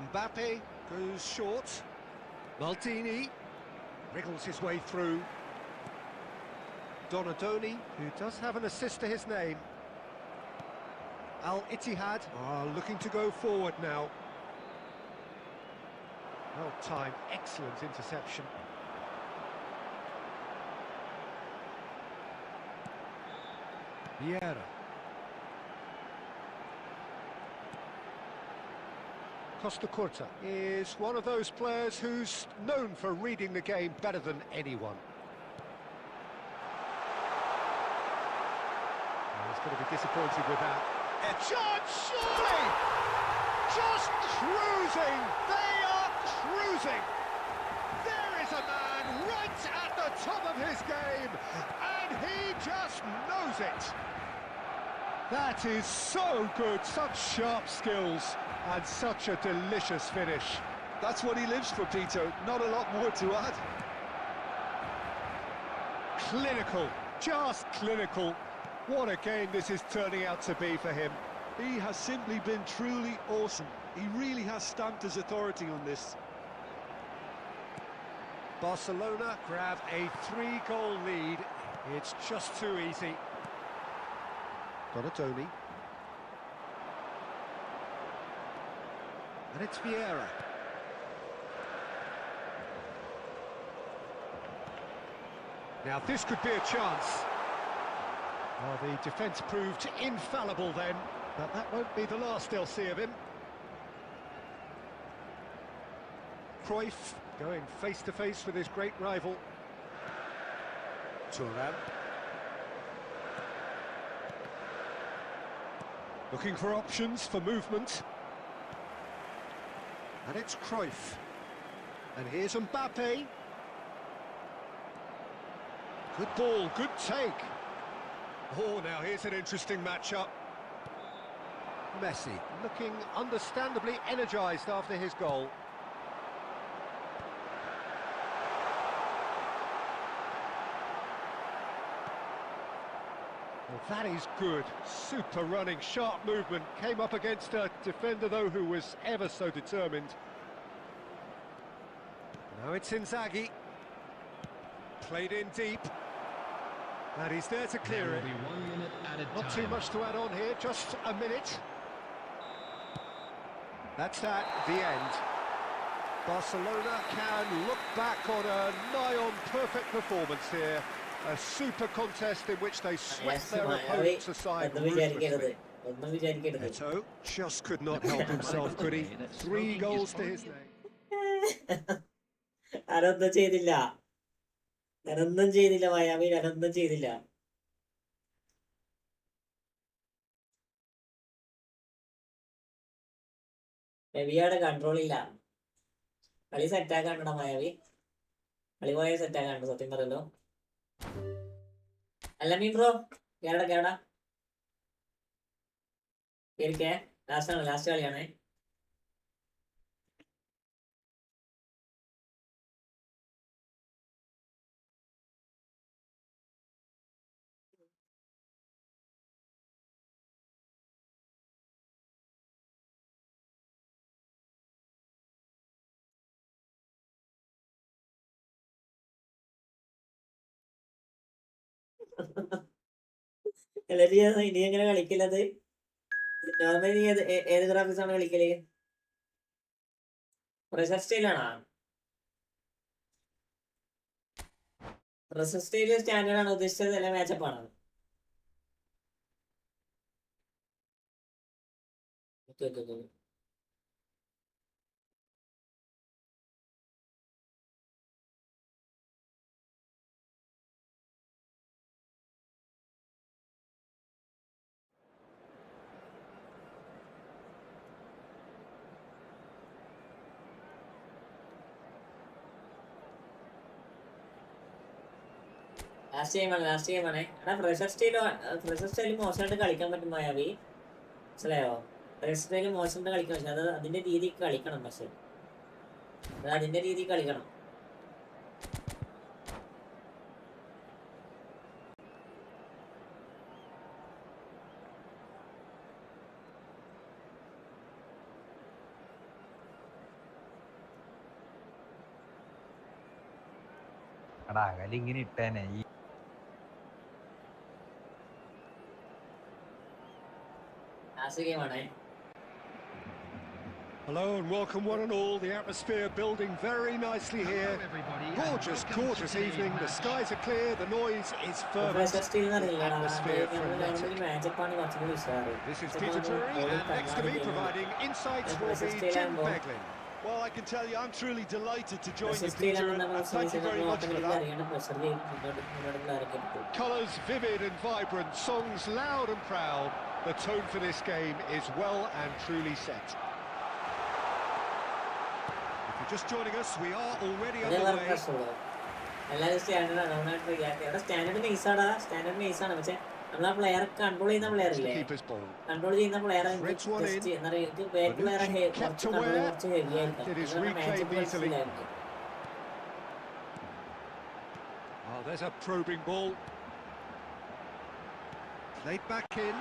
S2: Mbappe goes short. Maldini wriggles his way through. Donadoni, who does have an assist to his name. Al-Ittihad are looking to go forward now. Well timed, excellent interception. Vieira. Costa Curta is one of those players who's known for reading the game better than anyone. He's going to be disappointed with that. A chance, surely! Just cruising! They are cruising! There is a man right at the top of his game, and he just knows it! That is so good, such sharp skills, and such a delicious finish.
S3: That's what he lives for, Peter. Not a lot more to add.
S2: Clinical, just clinical. What a game this is turning out to be for him.
S3: He has simply been truly awesome. He really has stamped his authority on this.
S2: Barcelona grab a 3-goal lead. It's just too easy. Donadoni. And it's Vieira. Now this could be a chance. Well, the defence proved infallible then, but that won't be the last they'll see of him. Cruyff going face-to-face with his great rival. Thuram. Looking for options for movement. And it's Cruyff. And here's Mbappe. Good ball, good take. Oh, now here's an interesting matchup. Messi looking understandably energised after his goal. Well, that is good. Super running, sharp movement. Came up against a defender, though, who was ever so determined. Now it's Inzaghi. Played in deep. And he's there to clear it. Not too much to add on here, just a minute. That's that, the end. Barcelona can look back on a nigh-on perfect performance here. A super contest in which they swept their opponents aside ruthlessly. Eto just could not help himself, could he? 3 goals to his name.
S1: അതൊന്നും ചെയ്തില്ല. ഞാനൊന്നും ചെയ്തില്ല Miami, ഞാനൊന്നും ചെയ്തില്ല. രവിയുടെ control ഇല്ല. കളി സെറ്റാക്കാണ്ടോ മയാവി? കളി പോയ സെറ്റാക്കാണ്ടോ സത്യം പറയല്ലോ? അല്ലമീൻ ബ്രോ കേരടാ കേറിക്കേ. ലാസ്റ്റ് കളിയാണേ. എല്ലാരും ഇനി എങ്ങനെ കളിക്കലത്? നോർമലി ഏത് ഗ്രാഫിക്സ് ആണ് കളിക്കല്? പ്രഷർ സ്റ്റൈലാണോ? പ്രഷർ സ്റ്റൈല് സ്റ്റാൻഡേർഡ് ആണ് ഉദ്ദേശിച്ചത്, അല്ല മാച്ചപ്പ് ആണോ? ലാസ്റ്റ് ഗെയിമാണ്. എടാ പ്രഷർ സ്റ്റൈല് മോശമായിട്ട് കളിക്കാൻ പറ്റും മായാവി, മനസ്സിലായോ? പ്രഷർ സ്റ്റൈല് മോശമായിട്ട് കളിക്കാൻ പറ്റും. അത് അതിന്റെ രീതിക്ക് കളിക്കണം. പക്ഷെ അത് അതിന്റെ രീതിക്ക് കളിക്കണം.
S6: ഇങ്ങനെ ഇട്ടേനെ ഈ
S1: ലാസ്റ്റ് ഗെയിമാണ്.
S2: Hello and welcome one and all. The atmosphere building very nicely here. Gorgeous evening. The skies are clear. The noise is fervent.
S1: Pressure style
S2: Atmosphere frenetic.
S1: മാച്ചപ്പാണ് കുറച്ചുകൂടി ഉഷാറ്.
S2: This is Peter Drury and next to me providing insights will be Jim Beglin.
S3: Well, I can tell you, I'm truly delighted to join you, Peter, and thank you very much for that.
S2: Colours vivid and vibrant, songs loud and proud. The tone for this game is well and truly set. If you're just joining us, we are already underway.
S1: എല്ലാവരും standard നൈസാണ്. പക്ഷെ നമ്മളാ പ്ലെയറെ control ചെയ്യുന്ന player ഇല്ലേ, control ചെയ്യുന്ന പ്ലെയറെ കുറച്ച് heavy ആയിരിക്കും.
S2: Oh, there's a probing ball. Played back in.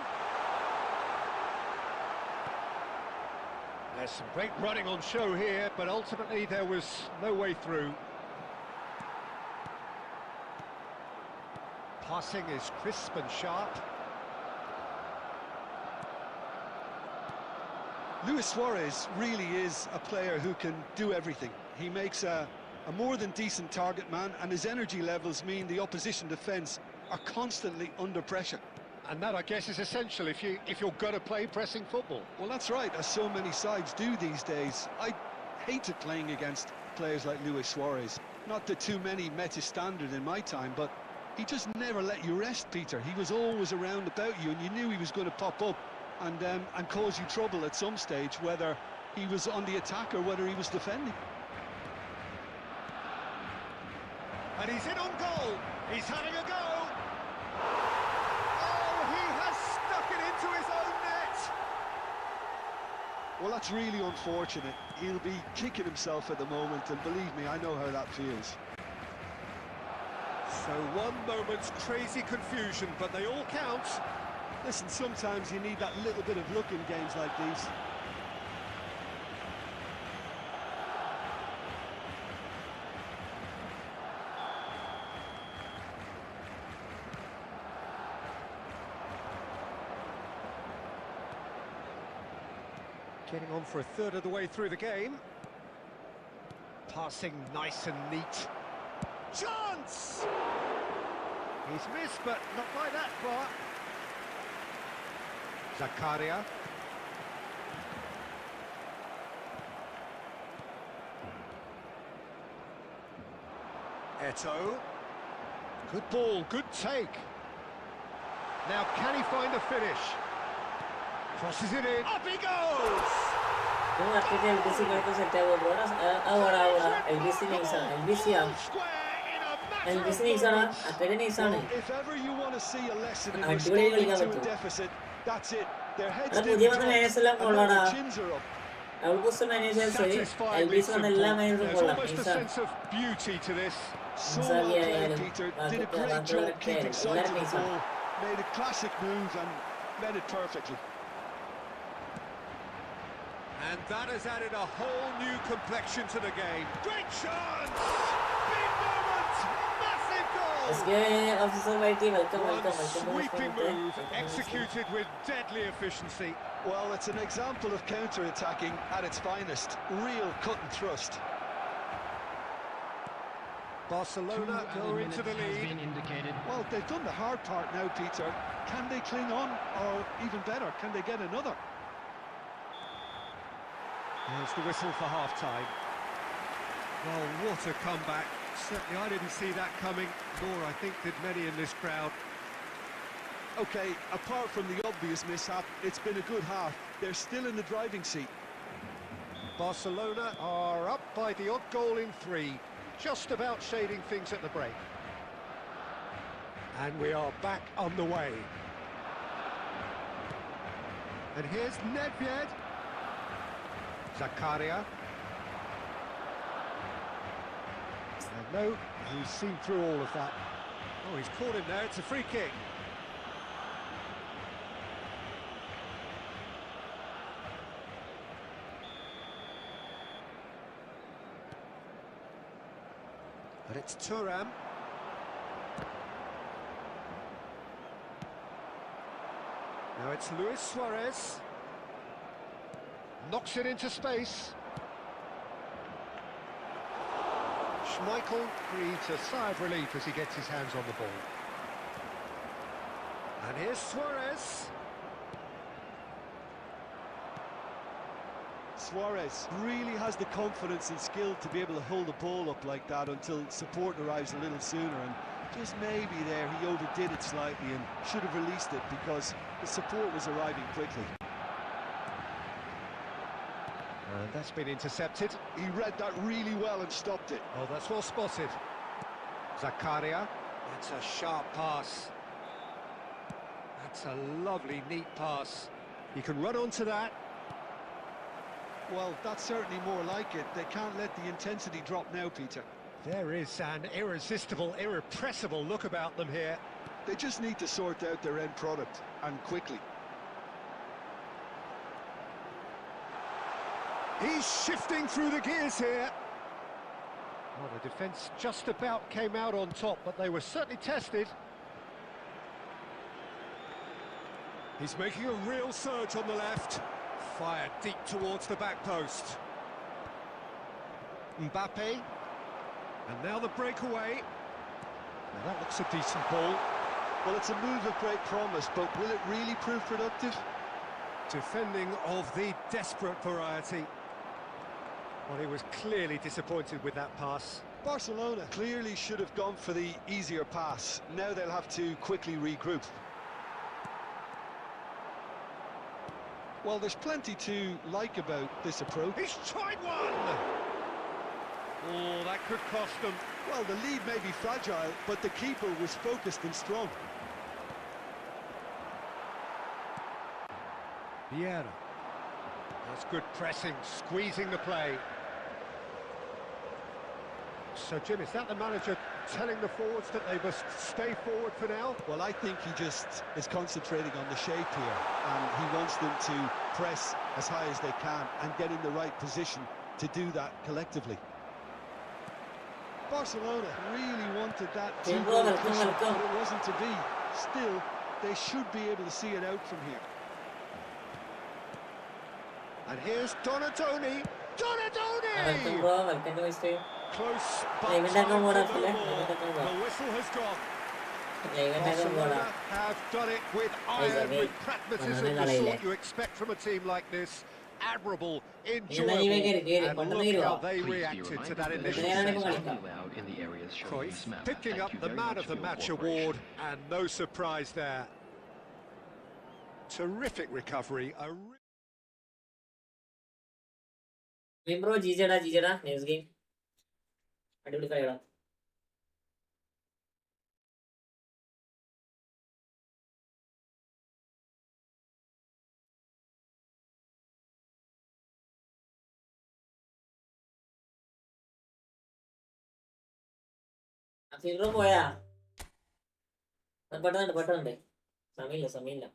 S2: There's some great running on show here, but ultimately there was no way through. Passing is crisp and sharp.
S3: Luis Suarez really is a player who can do everything. He makes a more than decent target man, and his energy levels mean the opposition defence are constantly under pressure.
S2: And that, I guess, is essential if you're going to play pressing football.
S3: Well, that's right, as so many sides do these days. I hated playing against players like Luis Suarez. Not that too many met his standard in my time, but he just never let you rest, Peter. He was always around about you, and you knew he was going to pop up and cause you trouble at some stage, whether he was on the attack or whether he was defending.
S2: And he's in on goal. He's having a go.
S3: Well, that's really unfortunate. He'll be kicking himself at the moment, and believe me, I know how that feels.
S2: So one moment's crazy confusion, but they all count.
S3: Listen, sometimes you need that little bit of luck in games like these.
S2: Getting on for a third of the way through the game. Passing nice and neat. Chance! He's missed, but not by that far. Zakaria. Eto'o. Good ball, good take. Now, can he find the finish? Crosses it in. Up he goes!
S1: LBC Elvis
S2: Fair
S1: nice ആണ്
S2: moments.
S1: അക്കരെ nice ആണ്
S3: Well, if ever you want to see a lesson in
S1: അടിപൊളി
S3: responding
S1: കളിക്കാൻ
S3: to a
S1: പറ്റും
S3: deficit, that's it. Their heads
S1: എടാ
S3: didn't
S1: പുതിയ വന്ന
S3: drop,
S1: managers എല്ലാം
S3: and now
S1: കൊള്ളാടാ
S3: their chins are up.
S1: അവൾക്ക് മാനേജേഴ്സ്
S2: Satisfyingly
S1: എൽബിസ് വന്ന എല്ലാ
S2: simple.
S1: മാനേജറും
S2: There's
S1: കൊള്ളാം
S2: almost a
S1: nice ആണ്
S2: sense of beauty to this.
S3: So well played, Peter. Did a great job keeping sight of the ball. Made a classic move and made it perfectly.
S2: And that has added a whole new complexion to the game. Great chance! Big moment! Massive goal!
S1: officer mighty welcome
S2: One sweeping move executed with deadly efficiency.
S3: Well, it's an example of counter-attacking at its finest. Real cut and thrust.
S2: Barcelona go into the lead.
S3: Well, they've done the hard part now, Peter. Can they cling on, or even better, can they get another?
S2: There's the whistle for half-time. Well, what a comeback. Certainly I didn't see that coming, nor I think did many in this crowd.
S3: OK, apart from the obvious mishap, it's been a good half. They're still in the driving seat.
S2: Barcelona are up by the odd goal in 3, just about shading things at the break. And we are back on the way. And here's Nedved. Zakaria. And no, he's seen through all of that. Oh, he's caught him there, it's a free kick. But it's Thuram. Now it's Luis Suarez. Knocks it into space. Schmeichel breathes a sigh of relief as he gets his hands on the ball. And here's Suarez.
S3: Suarez really has the confidence and skill to be able to hold the ball up like that until support arrives a little sooner, and just maybe there he overdid it slightly and should have released it because the support was arriving quickly.
S2: And that's been intercepted.
S3: He read that really well and stopped it.
S2: Oh, that's well spotted. Zakaria. That's a sharp pass. That's a lovely, neat pass. He can run onto that.
S3: Well, that's certainly more like it. They can't let the intensity drop now, Peter.
S2: There is an irresistible, irrepressible look about them here.
S3: They just need to sort out their end product, and quickly.
S2: He's shifting through the gears here. Well, the defence just about came out on top, but they were certainly tested. He's making a real surge on the left. Fired deep towards the back post. Mbappe. And now the breakaway. Now that looks a decent ball.
S3: Well, it's a move of great promise, but will it really prove productive?
S2: Defending of the desperate variety. Well, he was clearly disappointed with that pass.
S3: Barcelona clearly should have gone for the easier pass. Now they'll have to quickly regroup. Well, there's plenty to like about this approach.
S2: He's tried one! Oh, that could cost them.
S3: Well, the lead may be fragile, but the keeper was focused and strong.
S2: Vieira. That's good pressing, squeezing the play. So, Jim, is that the manager telling the forwards that they must stay forward for now?
S3: Well, I think he just is concentrating on the shape here, and he wants them to press as high as they can and get in the right position to do that collectively. Barcelona really wanted that two-goal cushion, but it wasn't to be. Still, they should be able to see it out from here.
S2: And here's Donatoni. Donatoni! Close, but time for no more. The whistle has gone. Barcelona have done it with iron, with pragmatism, the sort you expect from a team like this. Admirable, enjoyable, and look how they reacted to that initial set. Cruyff picking up the Man of the Match award, and no surprise there. Terrific recovery.
S1: Bro, GJ da, next game. അടിപൊളി കളികളാ fielder പോയാ പെട്ടെന്നുണ്ട് സമയമില്ല.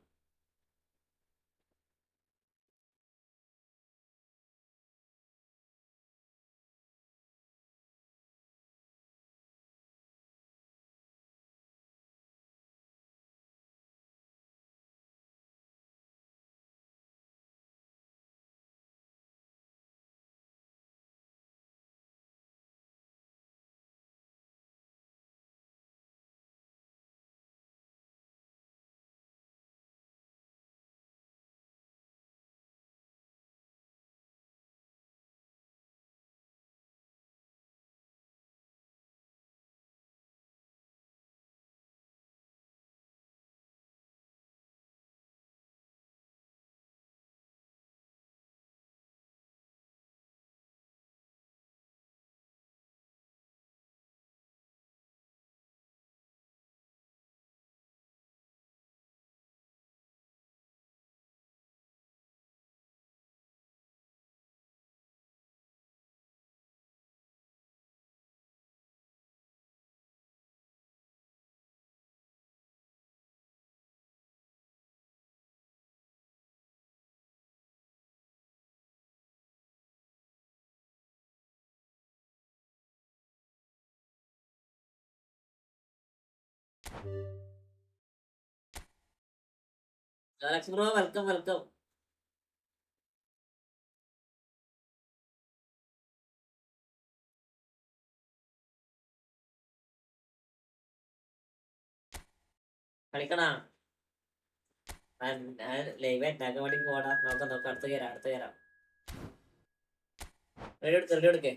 S1: Alex bro, welcome. കളിക്കണ live ഉണ്ടാക്കാൻ വേണ്ടി പോടാ. നോക്കാം അടുത്ത് കയറാം. Ready എടുക്കേ.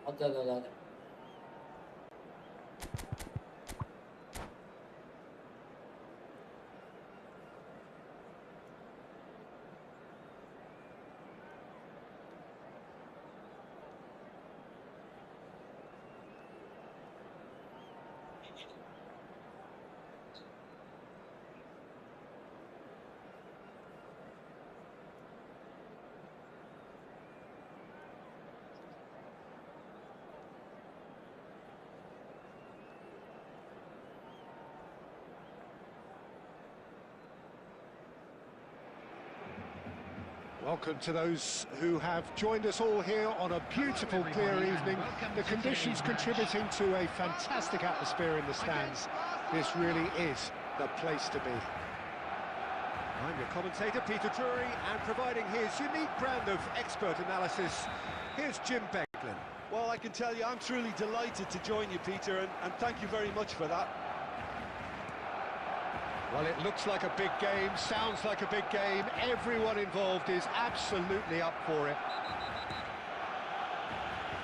S1: Okay.
S2: Welcome to those who have joined us all here on a beautiful, clear evening. The conditions contributing to a fantastic atmosphere in the stands. This really is the place to be. I'm your commentator, Peter Drury, and providing his unique brand of expert analysis, here's Jim Beglin.
S3: Well, I can tell you, I'm truly delighted to join you, Peter, and thank you very much for that.
S2: Well, it looks like a big game, sounds like a big game. Everyone involved is absolutely up for it.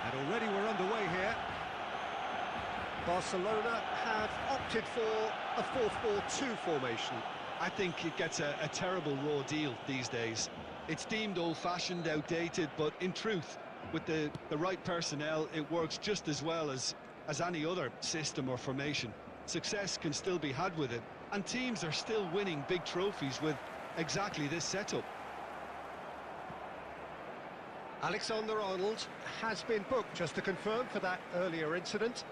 S2: And already we're underway here. Barcelona have opted for a 4-4-2 formation.
S3: I think it gets a terrible raw deal these days. It's deemed old-fashioned, outdated, but in truth, with the right personnel, it works just as well as any other system or formation. Success can still be had with it, and teams are still winning big trophies with exactly this setup.
S2: Alexander-Arnold has been booked, just to confirm, for that earlier incident.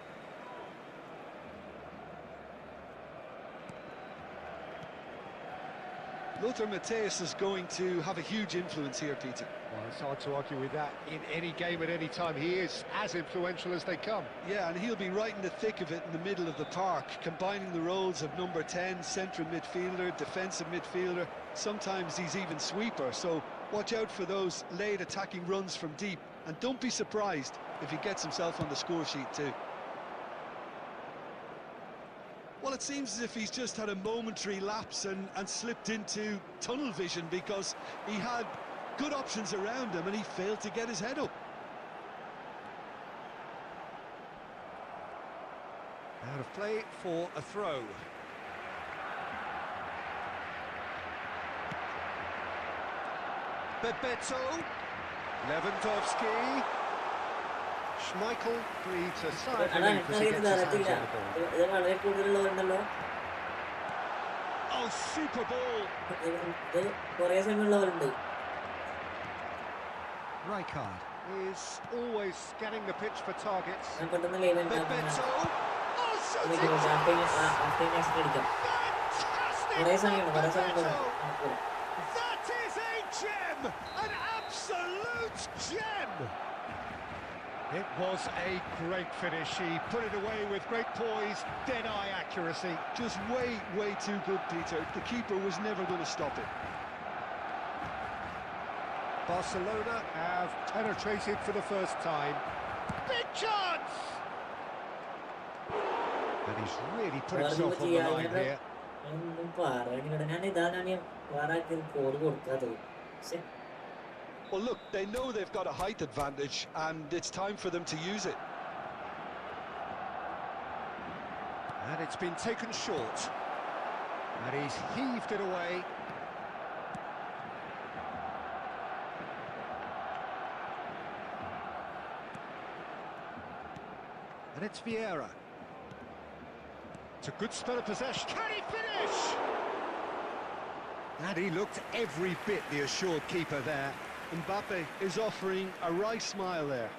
S3: Lothar Matthäus is going to have a huge influence here, Peter.
S2: Well, it's hard to argue with that. In any game at any time, he is as influential as they come.
S3: Yeah, and he'll be right in the thick of it in the middle of the park, combining the roles of number 10, central midfielder, defensive midfielder. Sometimes he's even sweeper, so watch out for those late attacking runs from deep, and don't be surprised if he gets himself on the score sheet too. Well, it seems as if he's just had a momentary lapse and slipped into tunnel vision, because he had good options around him and he failed to get his head up.
S2: Out of play for a throw. Bebeto, Lewandowski, Schmeichel breathes a sigh of relief as he gets his hands on the ball.
S1: ഇത് വളരെ കൂടുതലുള്ളവരുണ്ടല്ലോ.
S2: Oh, super ball!
S1: ഇത് കുറേ സമയമുള്ളവരുണ്ട്.
S2: Rijkaard is always scanning the pitch for targets.
S1: ഞാൻ പെട്ടെന്ന് live
S2: Bebeto, oh, so
S1: അടിക്കാം. കുറേ സമയമുണ്ട്, കുറേ സമയമുണ്ട്.
S2: that is a gem, an absolute gem. It was a great finish. He put it away with great poise, dead-eye accuracy.
S3: Just way too good, Peter. The keeper was never going to stop it.
S2: Barcelona have penetrated for the first time. Big chance! And he's really put himself on the line here.
S1: ഞാൻ ഇതാണ് വേറെ code കൊടുക്കാത്തത്.
S3: Well, look, they know they've got a height advantage and it's time for them to use it.
S2: And it's been taken short. And he's heaved it away. And it's Vieira. It's a good spell of possession. Can he finish? And he looked every bit the assured keeper there.
S3: Mbappe is offering a wry smile there.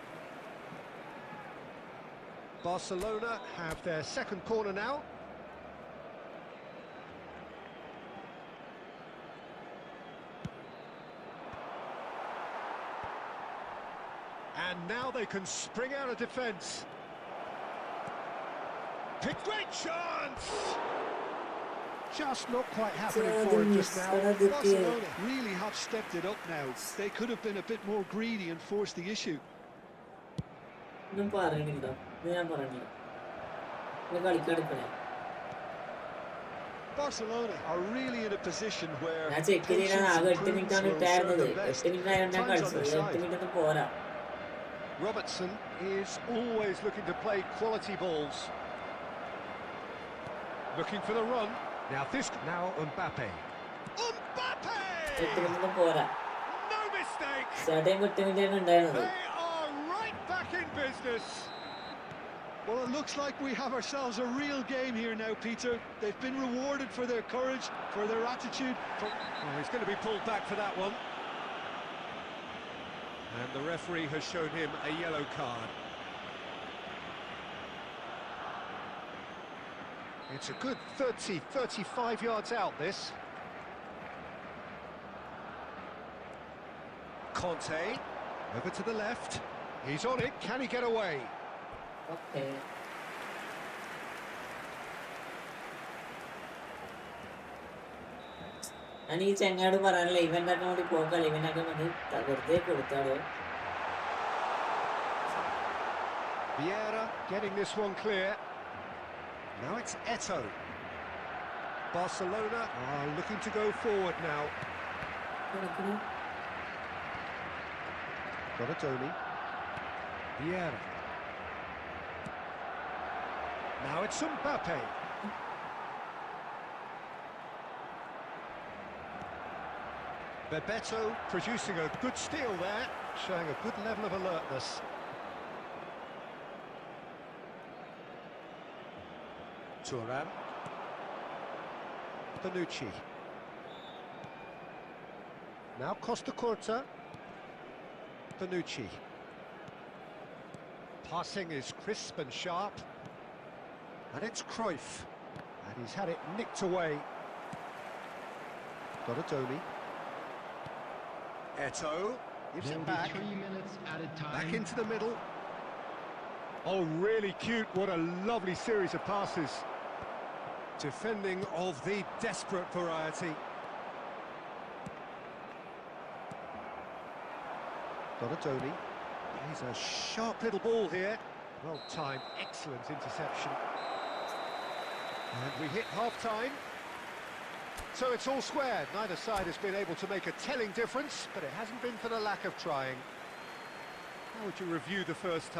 S2: Barcelona have their second corner now. And now they can spring out of defence. Great chance! Just not quite happening for him just now.
S3: Barcelona really have stepped it up now. They could have been a bit more greedy and forced the issue.
S1: ഒന്നും പറയണില്ല, ഞാൻ പറഞ്ഞില്ല. കളിക്കടുക്കണേ.
S3: Barcelona are really in a position where
S1: ഞാൻ check ചെയ്യാൻ ആകെ 8 മിനിറ്റാണ് ഇട്ടായിരുന്നത്. 8 minute ആയതുകൊണ്ട് ഞാൻ കളിച്ചത്. 8 മിനിറ്റ് ഒന്നും പോരാ.
S2: Robertson is always looking to play quality balls. Looking for the run. Now Mbappe. Mbappe!
S1: 8 minute ഒന്നും പോരാ.
S2: No mistake.
S1: ചേട്ടൻ 8 മിനിറ്റാണ് ഉണ്ടായിരുന്നത്.
S2: They are right back in business.
S3: Well, it looks like we have ourselves a real game here now, Peter. They've been rewarded for their courage, for their attitude.
S2: Oh, he's going to be pulled back for that one. And the referee has shown him a yellow card. It's a good 35 yards out, this. Conte, over to the left. He's on it, can he get away?
S1: Okay. ഞാൻ ഈ ചെങ്ങാട് പറയാനില്ല, ഇവന്റൊക്കെ വേണ്ടി പോക്കല്ല, ഇവനൊക്കെ വേണ്ടി വെറുതെ കൊടുത്താടോ.
S2: Vieira getting this one clear. Now it's Eto. Barcelona are looking to go forward now. Donatoni. Vieira. Now it's Mbappe. Bebeto producing a good steal there, showing a good level of alertness. Thuram. Bonucci. Now Costa Curta. Bonucci. Passing is crisp and sharp. And it's Cruyff. And he's had it nicked away. Donatoni. Eto. Gives it back.
S4: 3 minutes added time.
S2: Back into the middle. Oh, really cute. What a lovely series of passes. Defending of the desperate variety. Donatoni. He's a sharp little ball here. Well timed, excellent interception. And we hit half-time. So it's all square. Neither side has been able to make a telling difference, but it hasn't been for the lack of trying. How would you review the first half?